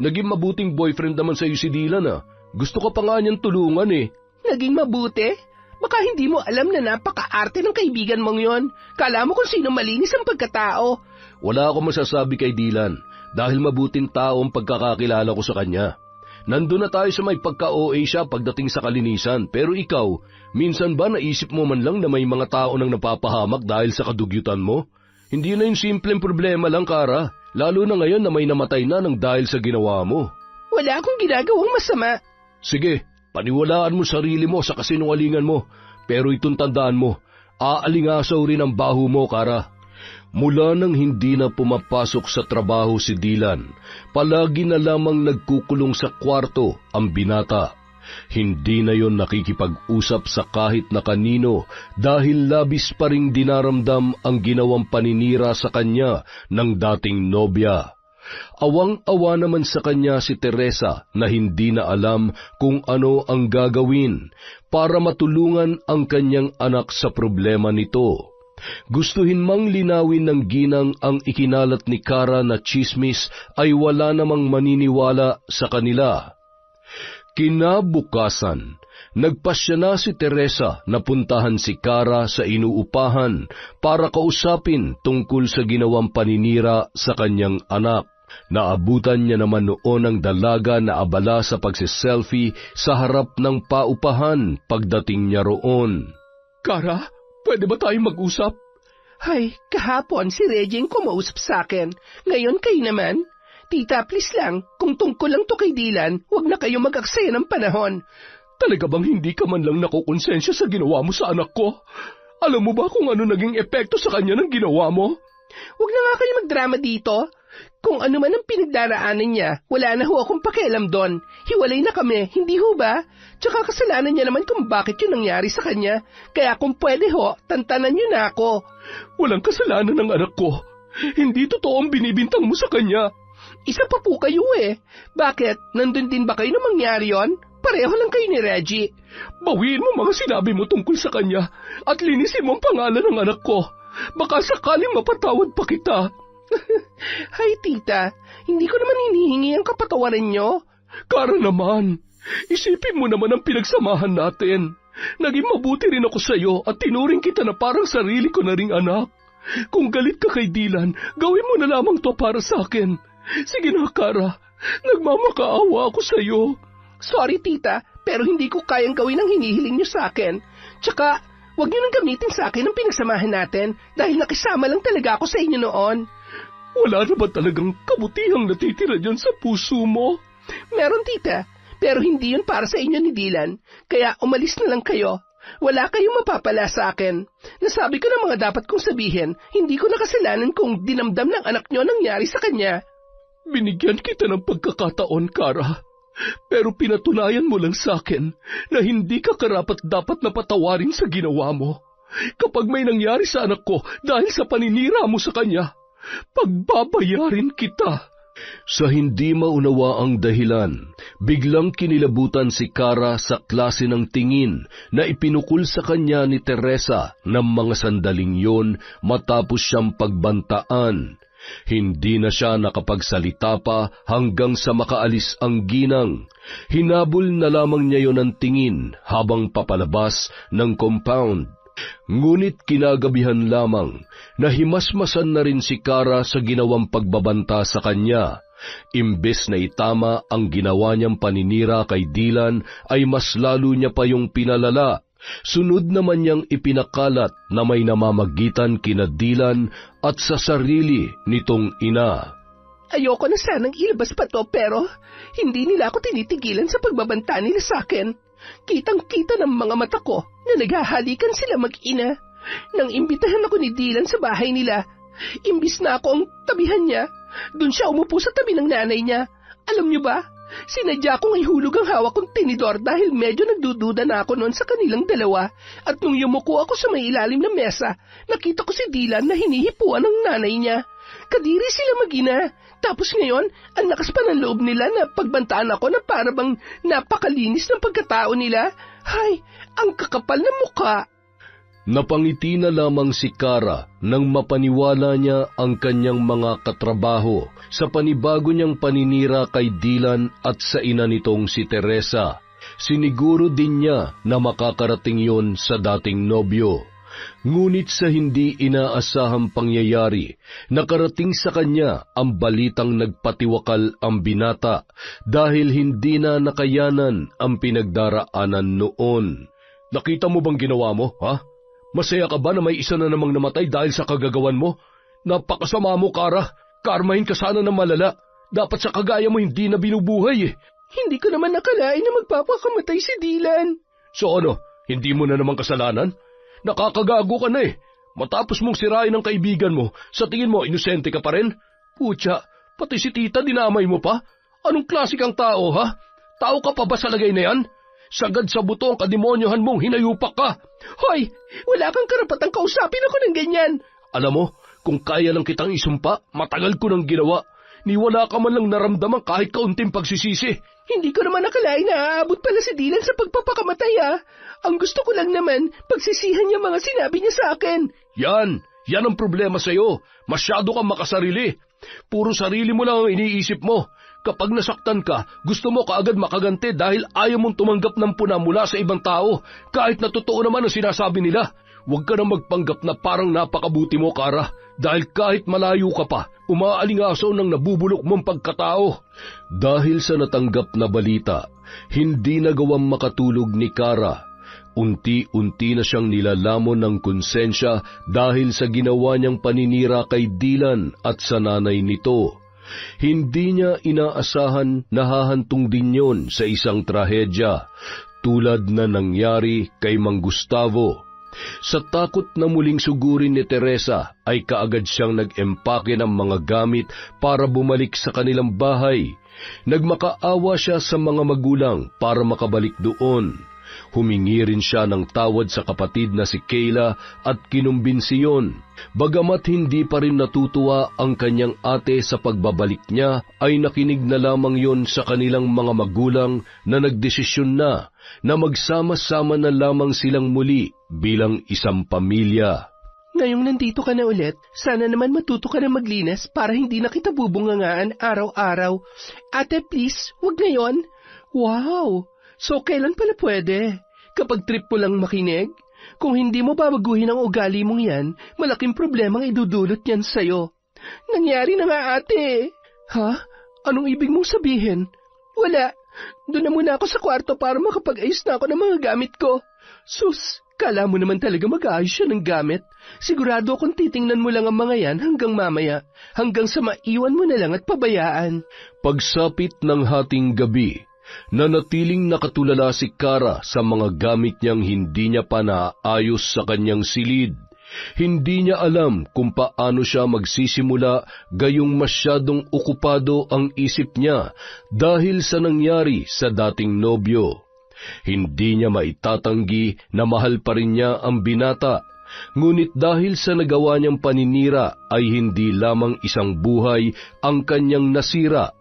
Naging mabuting boyfriend naman sa'yo si Dylan Gusto ka pa nga niyang tulungan Naging mabuti? Baka hindi mo alam na napaka-arte ng kaibigan mong yon. Kala mo kung sino malinis ang pagkatao. Wala akong masasabi kay Dylan dahil mabuting tao ang pagkakakilala ko sa kanya. Nandun na tayo sa may pagka-OA siya pagdating sa kalinisan, pero ikaw, minsan ba naisip mo man lang na may mga tao nang napapahamak dahil sa kadugyutan mo? Hindi na yung simpleng problema lang, Kara, lalo na ngayon na may namatay na nang dahil sa ginawa mo. Wala akong ginagawang masama. Sige, paniwalaan mo sarili mo sa kasinungalingan mo, pero itong tandaan mo, aalingasaw rin ang baho mo, Kara. Mula nang hindi na pumapasok sa trabaho si Dylan, palagi na lamang nagkukulong sa kwarto ang binata. Hindi na yon nakikipag-usap sa kahit na kanino dahil labis pa ring dinaramdam ang ginawang paninira sa kanya ng dating nobya. Awang-awa naman sa kanya si Teresa na hindi na alam kung ano ang gagawin para matulungan ang kanyang anak sa problema nito. Gustuhin mang linawin ng ginang ang ikinalat ni Kara na tsismis ay wala namang maniniwala sa kanila. Kinabukasan, nagpasya na si Teresa na puntahan si Kara sa inuupahan para kausapin tungkol sa ginawang paninira sa kanyang anak. Naabutan niya naman noon ang dalaga na abala sa pagsiselfie sa harap ng paupahan pagdating niya roon. Kara? Pwede ba tayong mag-usap? Ay, kahapon si Reggie ang kumausap sa akin. Ngayon kayo naman. Tita, please lang, kung tungkol lang to kay Dylan, huwag na kayo mag-aksaya ng panahon. Talaga bang hindi ka man lang nakukonsensya sa ginawa mo sa anak ko? Alam mo ba kung ano naging epekto sa kanya ng ginawa mo? Huwag na nga kayo magdrama dito. Kung ano man ang pinagdaraanan niya, wala na ho akong pakialam doon. Hiwalay na kami, hindi ho ba? Tsaka kasalanan niya naman kung bakit yun nangyari sa kanya. Kaya kung pwede ho, tantanan niyo na ako. Walang kasalanan ng anak ko. Hindi totoo ang binibintang mo sa kanya. Isa pa po kayo eh. Bakit? Nandun din ba kayo na mangyari yon? Pareho lang kayo ni Reggie. Bawiin mo mga sinabi mo tungkol sa kanya at linisin mo ang pangalan ng anak ko. Baka sakaling mapatawad pa kita. Hay tita, hindi ko naman hinihingi ang kapatawaran nyo. Kara naman, isipin mo naman ang pinagsamahan natin. Naging mabuti rin ako sa iyo at tinuring kita na parang sarili ko na ring anak. Kung galit ka kay Dylan, gawin mo na lamang to para sa akin. Sige na, Kara, nagmamakaawa ako sa iyo. Sorry tita, pero hindi ko kayang gawin ang hinihiling niyo sa akin. Tsaka, huwag niyo nang gamitin sa akin ang pinagsamahan natin dahil nakisama lang talaga ako sa inyo noon. Wala na ba talagang kabutihang natitira dyan sa puso mo? Meron tita, pero hindi yun para sa inyo ni Dylan, kaya umalis na lang kayo. Wala kayong mapapala sa akin. Nasabi ko na mga dapat kong sabihin, hindi ko nakasalanan kung dinamdam ng anak niyo nangyari sa kanya. Binigyan kita ng pagkakataon, Kara. Pero pinatunayan mo lang sa akin na hindi ka karapat-dapat na patawarin sa ginawa mo. Kapag may nangyari sa anak ko dahil sa paninira mo sa kanya, pagbabayarin kita. Sa hindi maunawa ang dahilan, biglang kinilabutan si Kara sa klase ng tingin na ipinukul sa kanya ni Teresa ng mga sandaling yon matapos siyang pagbantaan. Hindi na siya nakapagsalita pa hanggang sa makaalis ang ginang. Hinabol na lamang niya yon ng tingin habang papalabas ng compound. Ngunit kinagabihan lamang, nahimasmasan na rin si Kara sa ginawang pagbabanta sa kanya. Imbes na itama ang ginawa niyang paninira kay Dylan, ay mas lalo niya pa yung pinalala. Sunod naman niyang ipinakalat na may namamagitan kina Dylan at sa sarili nitong ina. Ayoko na sanang ilabas pa to pero hindi nila ako tinitigilan sa pagbabanta nila sa akin. Kitang-kita ng mga mata ko na naghahalikan sila mag-ina. Nang imbitahan ako ni Dylan sa bahay nila, imbis na ako ang tabihan niya, doon siya umupo sa tabi ng nanay niya. Alam niyo ba, sinadya kong ihulog ang hawak kong tinidor dahil medyo nagdududa na ako noon sa kanilang dalawa. At nung yumuko ako sa may ilalim ng mesa, nakita ko si Dylan na hinihipuan ng nanay niya. Kadiri sila mag-ina. Tapos ngayon, ang lakas pa ng loob nila na pagbantaan ako na para bang napakalinis ng pagkatao nila. Hay, ang kakapal na mukha. Napangiti na lamang si Kara nang mapaniwala niya ang kanyang mga katrabaho sa panibago niyang paninira kay Dylan at sa ina nitong si Teresa. Siniguro din niya na makakarating yon sa dating nobyo. Ngunit sa hindi inaasahang pangyayari, nakarating sa kanya ang balitang nagpatiwakal ang binata dahil hindi na nakayanan ang pinagdaraanan noon. Nakita mo bang ginawa mo, ha? Masaya ka ba na may isa na namang namatay dahil sa kagagawan mo? Napakasama mo, Kara. Karmahin ka sana ng malala. Dapat sa kagaya mo hindi na binubuhay eh. Hindi ko naman nakalain na magpapakamatay si Dylan. So ano, hindi mo na naman kasalanan? Nakakagago ka na eh. Matapos mong sirain ang kaibigan mo, sa tingin mo inosente ka pa rin? Putya, pati si tita dinamay mo pa? Anong klase kang tao, ha? Tao ka pa ba sa lagay na yan? Sagad sa buto ang kademonyohan mong hinayupak ka. Hoy, wala kang karapatang kausapin ako ng ganyan. Alam mo, kung kaya lang kitang isumpa, matagal ko nang ginawa. Ni wala ka man lang naramdaman kahit kaunting pagsisisi. Hindi ko naman nakalain na aabot pala si Dylan sa pagpapakamatay ha. Ang gusto ko lang naman, pagsisihan niya mga sinabi niya sa akin. Yan ang problema sa'yo. Masyado kang makasarili. Puro sarili mo lang ang iniisip mo. Kapag nasaktan ka, gusto mo kaagad makaganti dahil ayaw mong tumanggap ng puna mula sa ibang tao, kahit na totoo naman ang sinasabi nila. Huwag ka na magpanggap na parang napakabuti mo, Kara, dahil kahit malayo ka pa, umaalingasaw ng nabubulok mong pagkatao. Dahil sa natanggap na balita, hindi nagawang makatulog ni Kara. Unti-unti na siyang nilalamon ng konsensya dahil sa ginawa niyang paninira kay Dylan at sa nanay nito. Hindi niya inaasahan na hahantong din yon sa isang trahedya, tulad na nangyari kay Mang Gustavo. Sa takot na muling sugurin ni Teresa, ay kaagad siyang nag-empake ng mga gamit para bumalik sa kanilang bahay. Nagmakaawa siya sa mga magulang para makabalik doon. Humingi rin siya ng tawad sa kapatid na si Kayla at kinumbinsi yun. Bagamat hindi pa rin natutuwa ang kanyang ate sa pagbabalik niya, ay nakinig na lamang yon sa kanilang mga magulang na nagdesisyon na magsama-sama na lamang silang muli bilang isang pamilya. Ngayong nandito ka na ulit, sana naman matuto ka na maglinis para hindi na kita bubungangaan araw-araw. Ate, please, wag ngayon. Wow! So, kailan pala pwede? Kapag trip mo lang makinig? Kung hindi mo babaguhin ang ugali mong yan, malaking problemang idudulot yan sa'yo. Nangyari na nga, ate. Ha? Anong ibig mong sabihin? Wala. Doon na muna ako sa kwarto para makapag-ayos na ako ng mga gamit ko. Sus, kala mo naman talaga mag-aayos siya ng gamit. Sigurado akong titingnan mo lang ang mga yan hanggang mamaya, hanggang sa maiwan mo na lang at pabayaan. Pagsapit ng hating gabi, nanatiling nakatulala si Kara sa mga gamit niyang hindi niya pa naayos sa kanyang silid. Hindi niya alam kung paano siya magsisimula gayong masyadong okupado ang isip niya dahil sa nangyari sa dating nobyo. Hindi niya maitatanggi na mahal pa rin niya ang binata, ngunit dahil sa nagawa niyang paninira ay hindi lamang isang buhay ang kanyang nasira.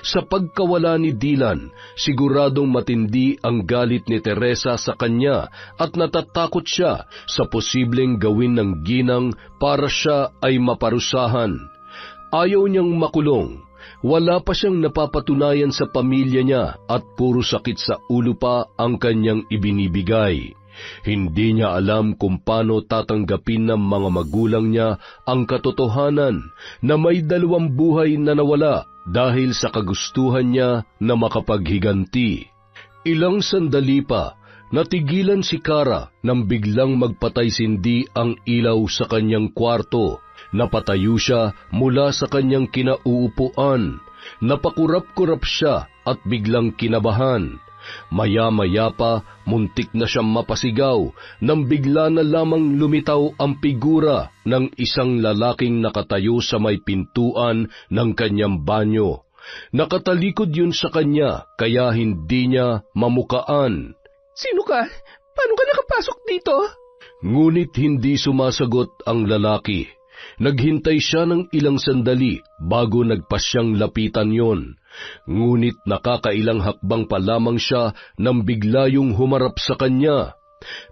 Sa pagkawala ni Dylan, siguradong matindi ang galit ni Teresa sa kanya at natatakot siya sa posibleng gawin ng ginang para siya ay maparusahan. Ayaw niyang makulong. Wala pa siyang napapatunayan sa pamilya niya at puro sakit sa ulo pa ang kanyang ibinibigay. Hindi niya alam kung paano tatanggapin ng mga magulang niya ang katotohanan na may 2 buhay na nawala dahil sa kagustuhan niya na makapaghiganti. Ilang sandali pa, natigilan si Kara nang biglang magpatay-sindi ang ilaw sa kanyang kwarto. Napatayo siya mula sa kanyang kinauupuan. Napakurap-kurap siya at biglang kinabahan. Maya-maya pa, muntik na siyang mapasigaw nang bigla na lamang lumitaw ang figura ng isang lalaking nakatayo sa may pintuan ng kanyang banyo. Nakatalikod yun sa kanya kaya hindi niya mamukaan. Sino ka? Paano ka nakapasok dito? Ngunit hindi sumasagot ang lalaki. Naghintay siya ng ilang sandali bago nagpasyang lapitan yon. Ngunit nakakailang hakbang pa lamang siya nang bigla yung humarap sa kanya.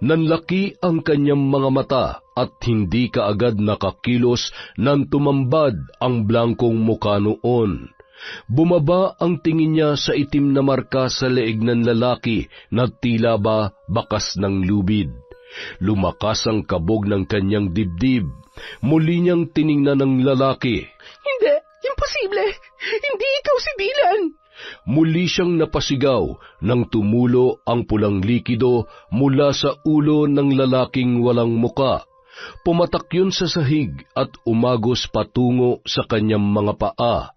Nanlaki ang kanyang mga mata at hindi kaagad nakakilos nang tumambad ang blangkong mukha noon. Bumaba ang tingin niya sa itim na marka sa leeg ng lalaki na tila ba bakas ng lubid. Lumakas ang kabog ng kanyang dibdib. Muli niyang tiningnan ng lalaki. Hindi! Imposible! Hindi ikaw si Dylan! Muli siyang napasigaw nang tumulo ang pulang likido mula sa ulo ng lalaking walang muka. Pumatak yun sa sahig at umagos patungo sa kanyang mga paa.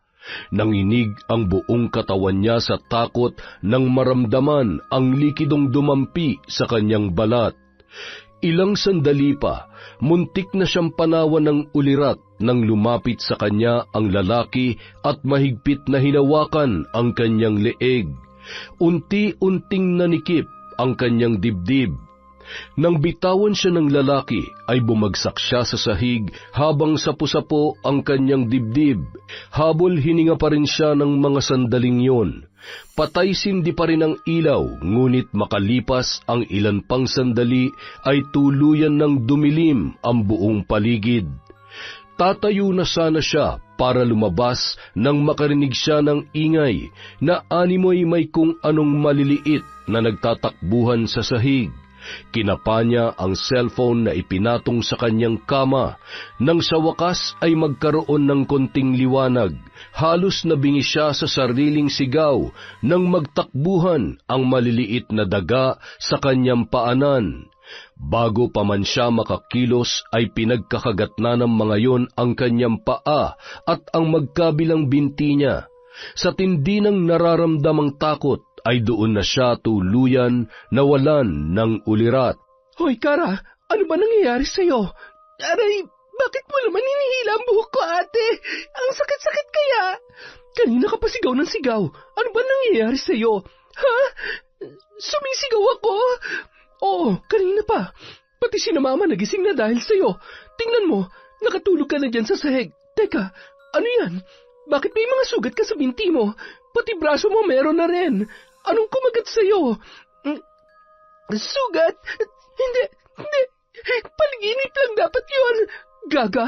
Nanginig ang buong katawan niya sa takot nang maramdaman ang likidong dumampi sa kanyang balat. Ilang sandali pa, muntik na siyang panawan ng ulirat nang lumapit sa kanya ang lalaki at mahigpit na hinawakan ang kanyang leeg. Unti-unting nanikip ang kanyang dibdib. Nang bitawan siya ng lalaki, ay bumagsak siya sa sahig habang sapo-sapo ang kanyang dibdib. Habol hininga pa rin siya ng mga sandaling yon. Patay-sindi pa rin ang ilaw, ngunit makalipas ang ilan pang sandali ay tuluyan ng dumilim ang buong paligid. Tatayo na sana siya para lumabas nang makarinig siya ng ingay na animoy may kung anong maliliit na nagtatakbuhan sa sahig. Kinapa niya ang cellphone na ipinatong sa kanyang kama. Nang sa wakas ay magkaroon ng konting liwanag, halos nabingi siya sa sariling sigaw nang magtakbuhan ang maliliit na daga sa kanyang paanan. Bago pa man siya makakilos ay pinagkakagat na ng mga yon ang kanyang paa at ang magkabilang binti niya. Sa tindi ng nararamdamang takot, ay doon na siya tuluyan nawalan ng ulirat. Hoy, Kara, ano ba nangyayari sa'yo? Aray, bakit mo naman hinihila ang buhok ko, ate? Ang sakit-sakit kaya? Kanina ka pa sigaw ng sigaw. Ano ba nangyayari sa'yo? Ha? Sumisigaw ako? Oo, kanina pa. Pati si mama nagising na dahil sa'yo. Tingnan mo, nakatulog ka na dyan sa sahig. Teka, ano yan? Bakit may mga sugat ka sa binti mo? Pati braso mo meron na rin. Anong kumagat sa'yo? Sugat? Hindi. Panaginip lang dapat yun. Gaga,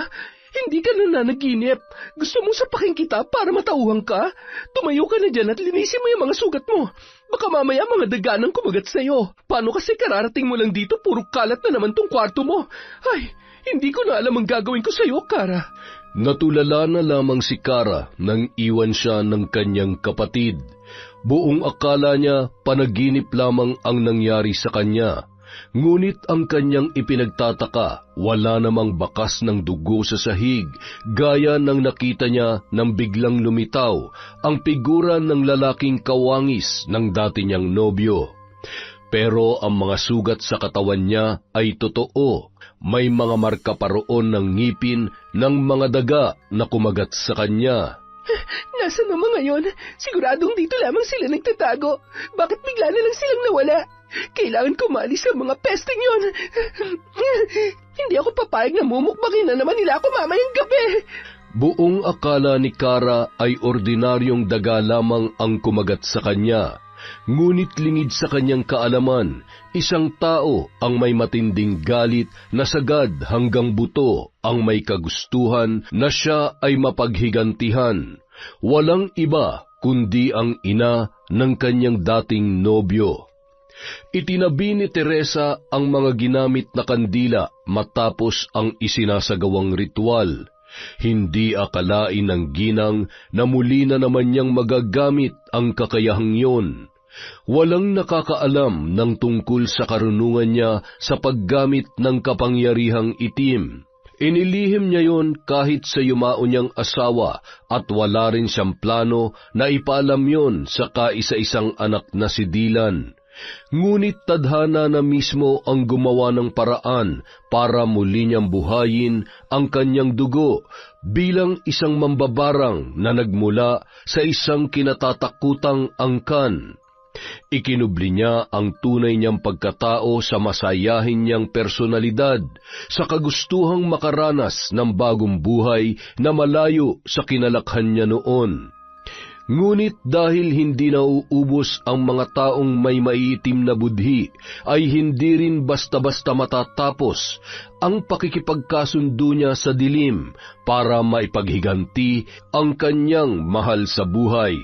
hindi ka na nanaginip. Gusto mong sapakin kita para matauhan ka? Tumayo ka na dyan at linisin mo yung mga sugat mo. Baka mamaya mga daganang kumagat sa'yo. Paano kasi kararating mo lang dito, puro kalat na naman tong kwarto mo? Ay, hindi ko na alam ang gagawin ko sa'yo, Kara. Natulala na lamang si Kara nang iwan siya ng kanyang kapatid. Buong akala niya panaginip lamang ang nangyari sa kanya. Ngunit ang kanyang ipinagtataka, wala namang bakas ng dugo sa sahig, gaya ng nakita niya nang biglang lumitaw ang figura ng lalaking kawangis ng dati niyang nobyo. Pero ang mga sugat sa katawan niya ay totoo. May mga marka pa roon ng ngipin ng mga daga na kumagat sa kanya. Nasaan naman ngayon? Siguradong dito lamang sila nagtatago. Bakit bigla na lang silang nawala? Kailangan ko maalis ang mga pesting yon. Hindi ako papayag na mumukbangin na naman nila ako mamayang gabi. Buong akala ni Kara ay ordinaryong daga lamang ang kumagat sa kanya. Ngunit lingid sa kanyang kaalaman, isang tao ang may matinding galit na sagad hanggang buto ang may kagustuhan na siya ay mapaghigantihan. Walang iba kundi ang ina ng kanyang dating nobyo. Itinabi ni Teresa ang mga ginamit na kandila matapos ang isinasagawang ritual. Hindi akalain ng ginang na muli na naman niyang magagamit ang kakayahang yun. Walang nakakaalam ng tungkol sa karunungan niya sa paggamit ng kapangyarihang itim. Inilihim niya yon kahit sa yumao niyang asawa at wala rin siyang plano na ipaalam yon sa kaisa-isang anak na si Dylan. Ngunit tadhana na mismo ang gumawa ng paraan para muli niyang buhayin ang kanyang dugo bilang isang mambabarang na nagmula sa isang kinatatakutang angkan. Ikinubli niya ang tunay niyang pagkatao sa masayahin niyang personalidad, sa kagustuhang makaranas ng bagong buhay na malayo sa kinalakhan niya noon. Ngunit dahil hindi nauubos ang mga taong may maiitim na budhi, ay hindi rin basta-basta matatapos ang pakikipagkasundo niya sa dilim para maipaghiganti ang kanyang mahal sa buhay.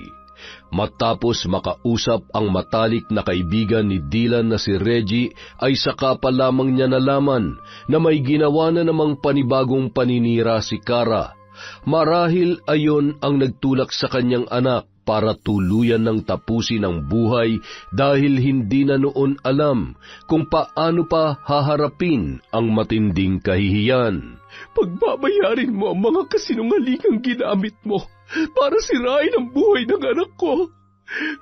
Matapos makausap ang matalik na kaibigan ni Dylan na si Reggie, ay saka pa lamang niya nalaman na may ginawa na namang panibagong paninira si Kara. Marahil ayon ang nagtulak sa kanyang anak para tuluyan ng tapusin ang buhay dahil hindi na noon alam kung paano pa haharapin ang matinding kahihiyan. Pagbabayarin mo ang mga kasinungalingang ginamit mo para sirain ang buhay ng anak ko.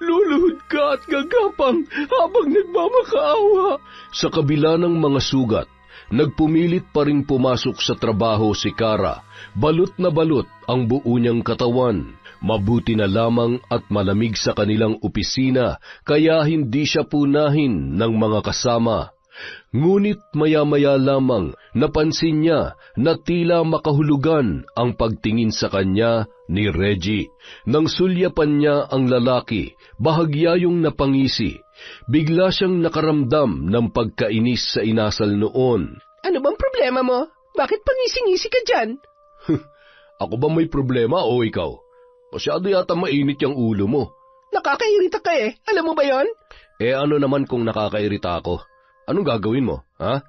Luluhod ka at gagapang habang nagmamakaawa. Sa kabila ng mga sugat, nagpumilit pa rin pumasok sa trabaho si Kara. Balot na balot ang buo niyang katawan. Mabuti na lamang at malamig sa kanilang opisina, kaya hindi siya punahin ng mga kasama. Ngunit maya-maya lamang napansin niya na tila makahulugan ang pagtingin sa kanya ni Reggie. Nang sulyapan niya ang lalaki, bahagya yung napangisi. Bigla siyang nakaramdam ng pagkainis sa inasal noon. Ano bang problema mo? Bakit pangising-ngisi ka dyan? Ako ba may problema o ikaw? Masyado yata mainit yung ulo mo. Nakakairita ka eh. Alam mo ba yon? Ano naman kung nakakairita ako? Anong gagawin mo, ha?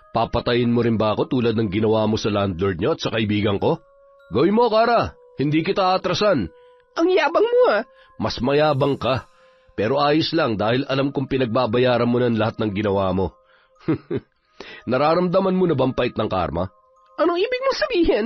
Papatayin mo rin ba ako tulad ng ginawa mo sa landlord niyo at sa kaibigan ko? Gawin mo, Kara. Hindi kita atrasan. Ang yabang mo ah. Mas mayabang ka. Pero ayos lang dahil alam kong pinagbabayaran mo ng lahat ng ginawa mo. Nararamdaman mo na bang pait ng karma? Anong ibig mong sabihin?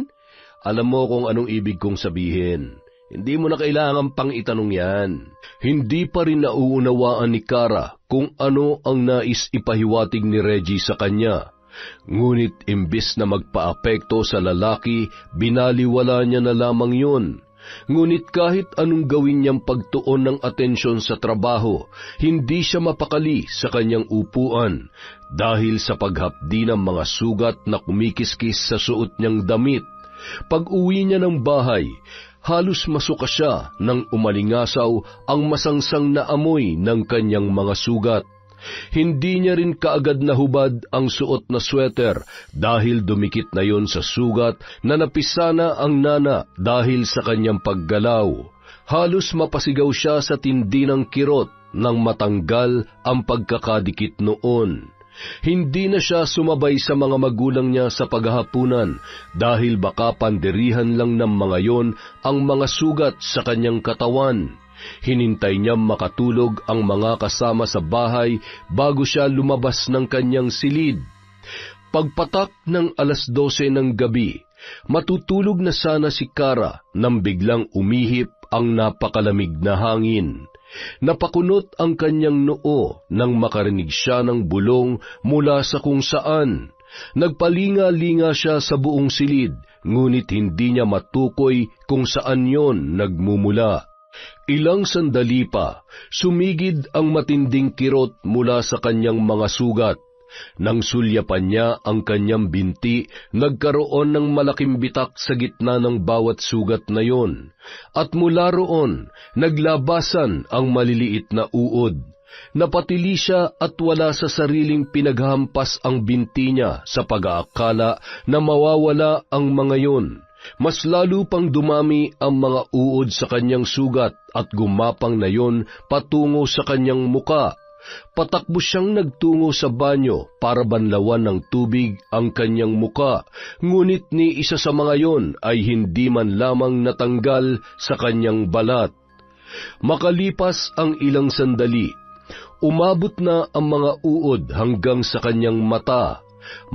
Alam mo kung anong ibig kong sabihin. Hindi mo na kailangan pang itanong yan. Hindi pa rin nauunawaan ni Kara kung ano ang nais ipahiwatig ni Reggie sa kanya. Ngunit imbis na magpaapekto sa lalaki, binaliwala niya na lamang yun. Ngunit kahit anong gawin niyang pagtuon ng atensyon sa trabaho, hindi siya mapakali sa kanyang upuan dahil sa paghapdi ng mga sugat na kumikiskis sa suot niyang damit. Pag-uwi niya ng bahay, halos masuka siya nang umalingasaw ang masangsang na amoy ng kanyang mga sugat. Hindi niya rin kaagad nahubad ang suot na sweater dahil dumikit na yon sa sugat na napisana ang nana dahil sa kanyang paggalaw. Halos mapasigaw siya sa tindi ng kirot nang matanggal ang pagkakadikit noon. Hindi na siya sumabay sa mga magulang niya sa paghahapunan dahil baka pandirihan lang ng mga yon ang mga sugat sa kanyang katawan. Hinintay niyang makatulog ang mga kasama sa bahay bago siya lumabas ng kanyang silid. Pagpatak ng 12:00 ng gabi, matutulog na sana si Kara nang biglang umihip ang napakalamig na hangin. Napakunot ang kanyang noo nang makarinig siya ng bulong mula sa kung saan. Nagpalinga-linga siya sa buong silid, ngunit hindi niya matukoy kung saan yon nagmumula. Ilang sandali pa, sumigid ang matinding kirot mula sa kanyang mga sugat. Nang sulyapan niya ang kanyang binti, nagkaroon ng malaking bitak sa gitna ng bawat sugat na yon. At mula roon, naglabasan ang maliliit na uod. Napatili siya at wala sa sariling pinaghampas ang binti niya sa pag-aakala na mawawala ang mga yon. Mas lalo pang dumami ang mga uod sa kanyang sugat at gumapang na yon patungo sa kanyang muka. Patakbo siyang nagtungo sa banyo para banlawan ng tubig ang kanyang muka, ngunit ni isa sa mga yon ay hindi man lamang natanggal sa kanyang balat. Makalipas ang ilang sandali, umabot na ang mga uod hanggang sa kanyang mata.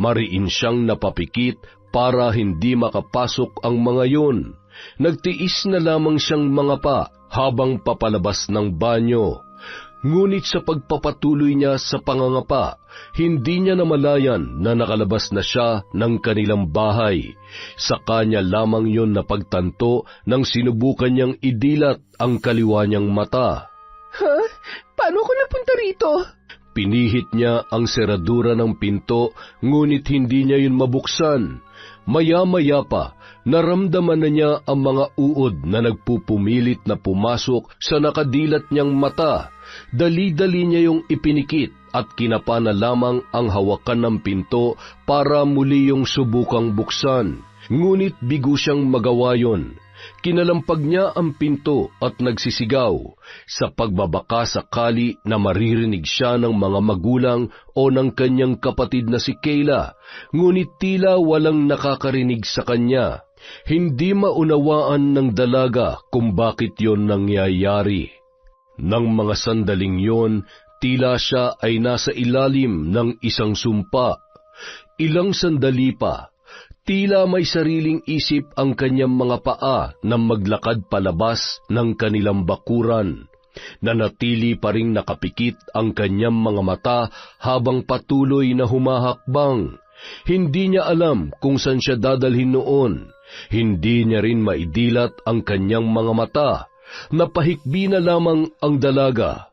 Mariin siyang napapikit para hindi makapasok ang mga yon. Nagtiis na lamang siyang mangapa habang papalabas ng banyo. Ngunit sa pagpapatuloy niya sa pangangapa, hindi niya namalayan na nakalabas na siya ng kanilang bahay. Sa kanya lamang yon napagtanto nang sinubukan niyang idilat ang kaliwa niyang mata. Ha? Paano ko napunta rito? Pinihit niya ang seradura ng pinto, ngunit hindi niya yun mabuksan. Maya-maya pa, naramdaman na niya ang mga uod na nagpupumilit na pumasok sa nakadilat niyang mata. Dali-dali niya yung ipinikit at kinapa na lamang ang hawakan ng pinto para muli yung subukang buksan. Ngunit bigo siyang magawa yun. Kinalampag niya ang pinto at nagsisigaw sa pagbabaka sakali na maririnig siya ng mga magulang o ng kanyang kapatid na si Kayla, ngunit tila walang nakakarinig sa kanya. Hindi maunawaan ng dalaga kung bakit yon nangyayari. Nang mga sandaling yon, tila siya ay nasa ilalim ng isang sumpa. Ilang sandali pa, tila may sariling isip ang kanyang mga paa na maglakad palabas ng kanilang bakuran. Nanatili pa ring nakapikit ang kanyang mga mata habang patuloy na humahakbang. Hindi niya alam kung saan siya dadalhin noon. Hindi niya rin maidilat ang kanyang mga mata. Napahikbi na lamang ang dalaga.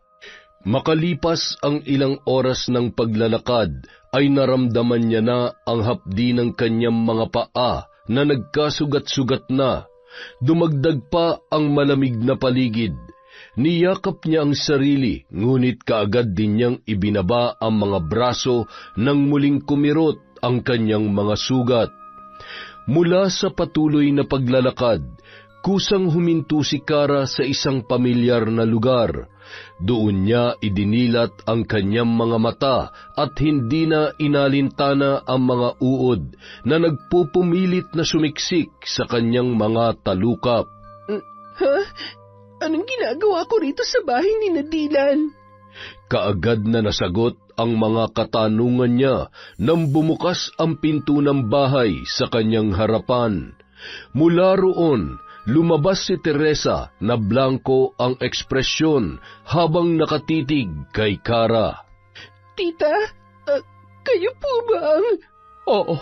Makalipas ang ilang oras ng paglalakad, ay naramdaman niya na ang hapdi ng kanyang mga paa na nagkasugat-sugat na. Dumagdag pa ang malamig na paligid. Niyakap niya ang sarili, ngunit kaagad din niyang ibinaba ang mga braso nang muling kumirot ang kanyang mga sugat. Mula sa patuloy na paglalakad, kusang huminto si Kara sa isang pamilyar na lugar. Doon niya idinilat ang kanyang mga mata at hindi na inalintana ang mga uod na nagpupumilit na sumiksik sa kanyang mga talukap. Ha? Anong ginagawa ko rito sa bahay ni Nadilan? Kaagad na nasagot ang mga katanungan niya nang bumukas ang pinto ng bahay sa kanyang harapan. Mula roon, lumabas si Teresa na blanko ang ekspresyon habang nakatitig kay Kara. Tita, kayo po ba ang... Oo,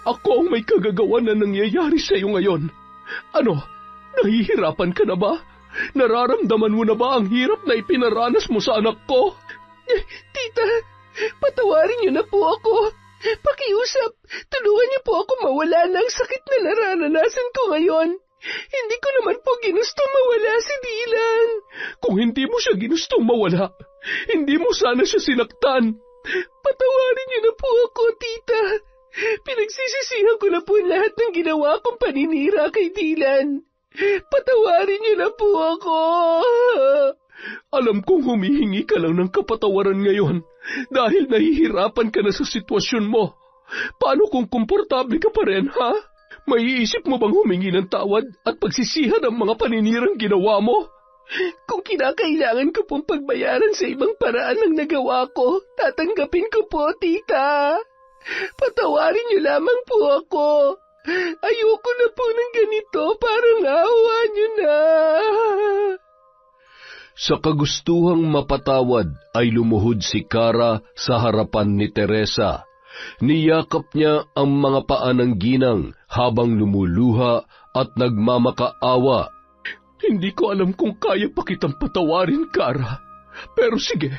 ako ang may kagagawa na nangyayari sa iyo ngayon. Ano, Nahihirapan ka na ba? Nararamdaman mo na ba ang hirap na ipinaranas mo sa anak ko? Tita, patawarin niyo na po ako. Pakiusap, tulungan niyo po ako mawala ng sakit na nararanasan ko ngayon. Hindi ko naman po ginustong mawala si Dylan. Kung hindi mo siya ginustong mawala, hindi mo sana siya sinaktan. Patawarin niyo na po ako, tita. Pinagsisisihan ko na po lahat ng ginawa kong paninira kay Dylan. Patawarin niyo na po ako. Alam kong humihingi ka lang ng kapatawaran ngayon dahil nahihirapan ka na sa sitwasyon mo. Paano kung komportable ka pa rin, ha? Maiisip mo bang humingi ng tawad at pagsisihan ang mga paninirang ginawa mo? Kung kinakailangan ko pong pagbayaran sa ibang paraan ng nagawa ko, tatanggapin ko po, tita. Patawarin niyo lamang po ako. Ayoko na po ng ganito, parang awa niyo na. Sa kagustuhang mapatawad ay lumuhod si Kara sa harapan ni Teresa. Niyakap niya ang mga paa ng ginang habang lumuluha at nagmamakaawa. Hindi ko alam kung kaya pa kitang patawarin, Kara. Pero sige,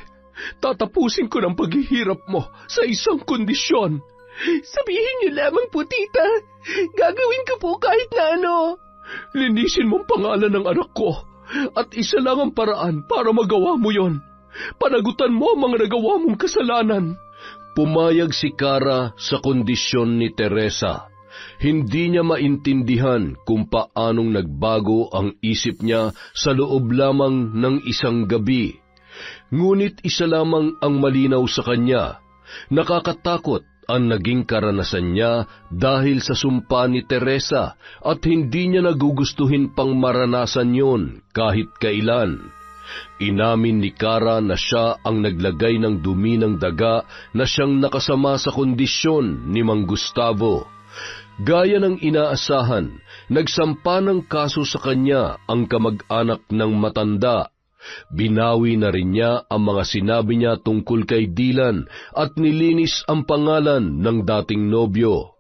tatapusin ko ng paghihirap mo sa isang kondisyon. Sabihin niyo lamang po, tita. Gagawin ko po kahit na ano. Linisin mong pangalan ng anak ko at isa lang ang paraan para magawa mo yon. Panagutan mo ang mga nagawa mong kasalanan. Pumayag si Kara sa kondisyon ni Teresa. Hindi niya maintindihan kung paanong nagbago ang isip niya sa loob lamang ng isang gabi. Ngunit isa lamang ang malinaw sa kanya. Nakakatakot ang naging karanasan niya dahil sa sumpa ni Teresa at hindi niya nagugustuhin pang maranasan yon kahit kailan. Inamin ni Kara na siya ang naglagay ng dumi ng daga na siyang nakasama sa kondisyon ni Mang Gustavo. Gaya ng inaasahan, nagsampa ng kaso sa kanya ang kamag-anak ng matanda. Binawi na rin niya ang mga sinabi niya tungkol kay Dylan at nilinis ang pangalan ng dating nobyo.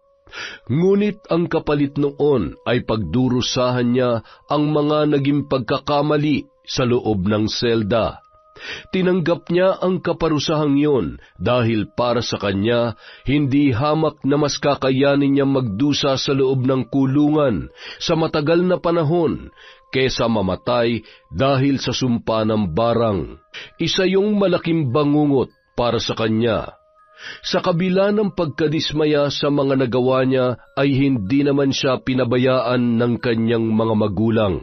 Ngunit ang kapalit noon ay pagdurusahan niya ang mga naging pagkakamali sa loob ng selda. Tinanggap niya ang kaparusahang iyon dahil para sa kanya, hindi hamak na mas kakayanin niya magdusa sa loob ng kulungan sa matagal na panahon kesa mamatay dahil sa sumpa ng barang. Isa yung malaking bangungot para sa kanya. Sa kabila ng pagkadismaya sa mga nagawa niya ay hindi naman siya pinabayaan ng kanyang mga magulang.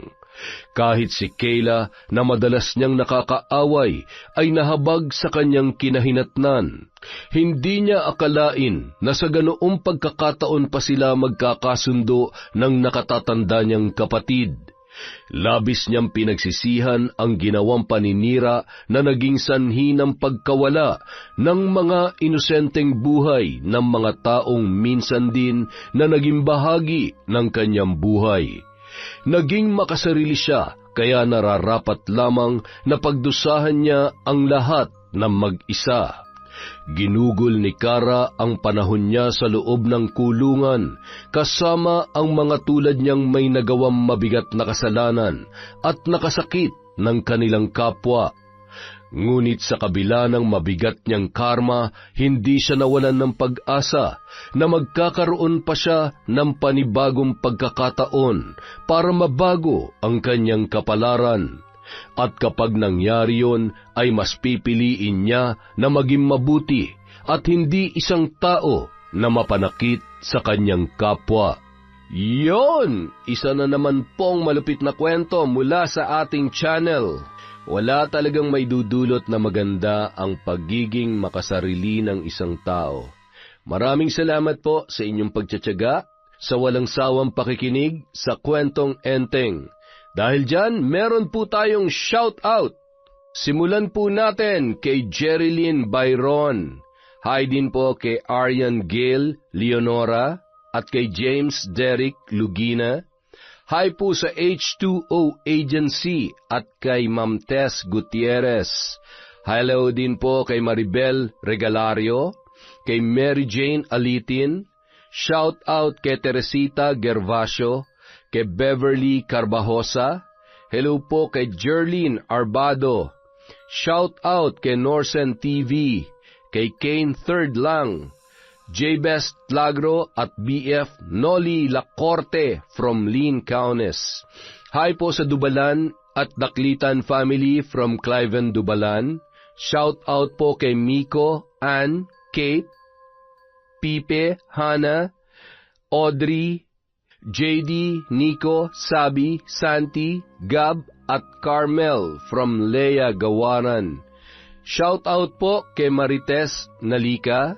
Kahit si Kayla na madalas niyang nakakaaway ay nahabag sa kanyang kinahinatnan. Hindi niya akalain na sa ganoong pagkakataon pa sila magkakasundo ng nakatatanda niyang kapatid. Labis niyang pinagsisihan ang ginawang paninira na naging sanhi ng pagkawala ng mga inosenteng buhay ng mga taong minsan din na naging bahagi ng kanyang buhay. Naging makasarili siya, kaya nararapat lamang na pagdusahan niya ang lahat ng mag-isa. Ginugol ni Kara ang panahon niya sa loob ng kulungan, kasama ang mga tulad niyang may nagawang mabigat na kasalanan at nakasakit ng kanilang kapwa. Ngunit sa kabila ng mabigat niyang karma, hindi siya nawalan ng pag-asa na magkakaroon pa siya ng panibagong pagkakataon para mabago ang kanyang kapalaran. At kapag nangyari yon, ay mas pipiliin niya na maging mabuti at hindi isang tao na mapanakit sa kanyang kapwa. Yon! Isa na naman pong malupit na kwento mula sa ating channel. Wala talagang may dudulot na maganda ang pagiging makasarili ng isang tao. Maraming salamat po sa inyong pagtsatsaga, sa walang sawang pakikinig sa Kwentong Enteng. Dahil dyan, meron po tayong shout-out. Simulan po natin kay Jerilyn Byron. Hi din po kay Aryan Gail Leonora at kay James Derek Lugina. Hi po sa H2O Agency at kay Ma'am Tess Gutierrez. Hello din po kay Maribel Regalario, kay Mary Jane Alitin. Shout out kay Teresita Gervasio, kay Beverly Carbajosa. Hello po kay Jerlyn Arbado. Shout out kay Norsen TV, kay Kane Third Lang, J-Best Lagro at BF Noli Lacorte from Lean Kaunes. Hi po sa Dubalan at Daklitan family from Cliven Dubalan. Shout out po kay Miko, Ann, Kate, Pipe, Hana, Audrey, JD, Nico, Sabi, Santi, Gab at Carmel from Lea Gawaran. Shout out po kay Marites Nalika,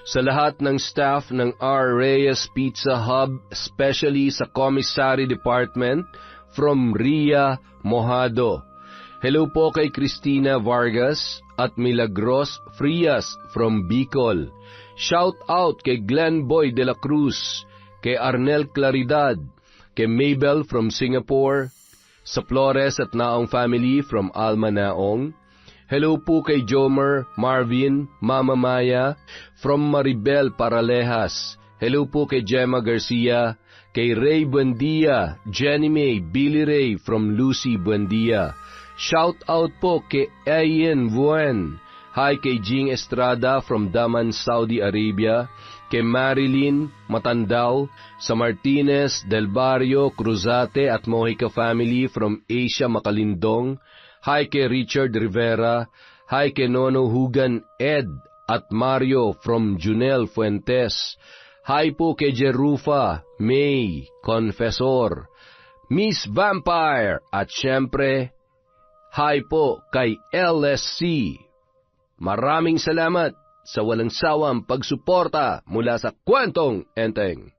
sa lahat ng staff ng R. Reyes Pizza Hub, especially sa Commissary Department from Ria Mojado. Hello po kay Cristina Vargas at Milagros Frias from Bicol. Shout out kay Glenn Boy de la Cruz, kay Arnel Claridad, kay Mabel from Singapore, sa Flores at Naong family from Alma Naong. Hello po kay Jomer, Marvin, Mama Maya from Maribel Paralejas. Hello po kay Gemma Garcia, kay Ray Buendia, Jenny May, Billy Ray from Lucy Buendia. Shout out po kay Ian Buen. Hi kay Jing Estrada from Daman, Saudi Arabia, kay Marilyn Matandao, sa Martinez, Del Barrio, Cruzate at Mojica family from Asia Makalindong. Hi kay Richard Rivera, hi kay Nono Hugan Ed at Mario from Junel Fuentes. Hi po kay Jerufa, May, Confessor, Miss Vampire at syempre, hi po kay LSC. Maraming salamat sa walang sawang pagsuporta mula sa Kwentong Enteng.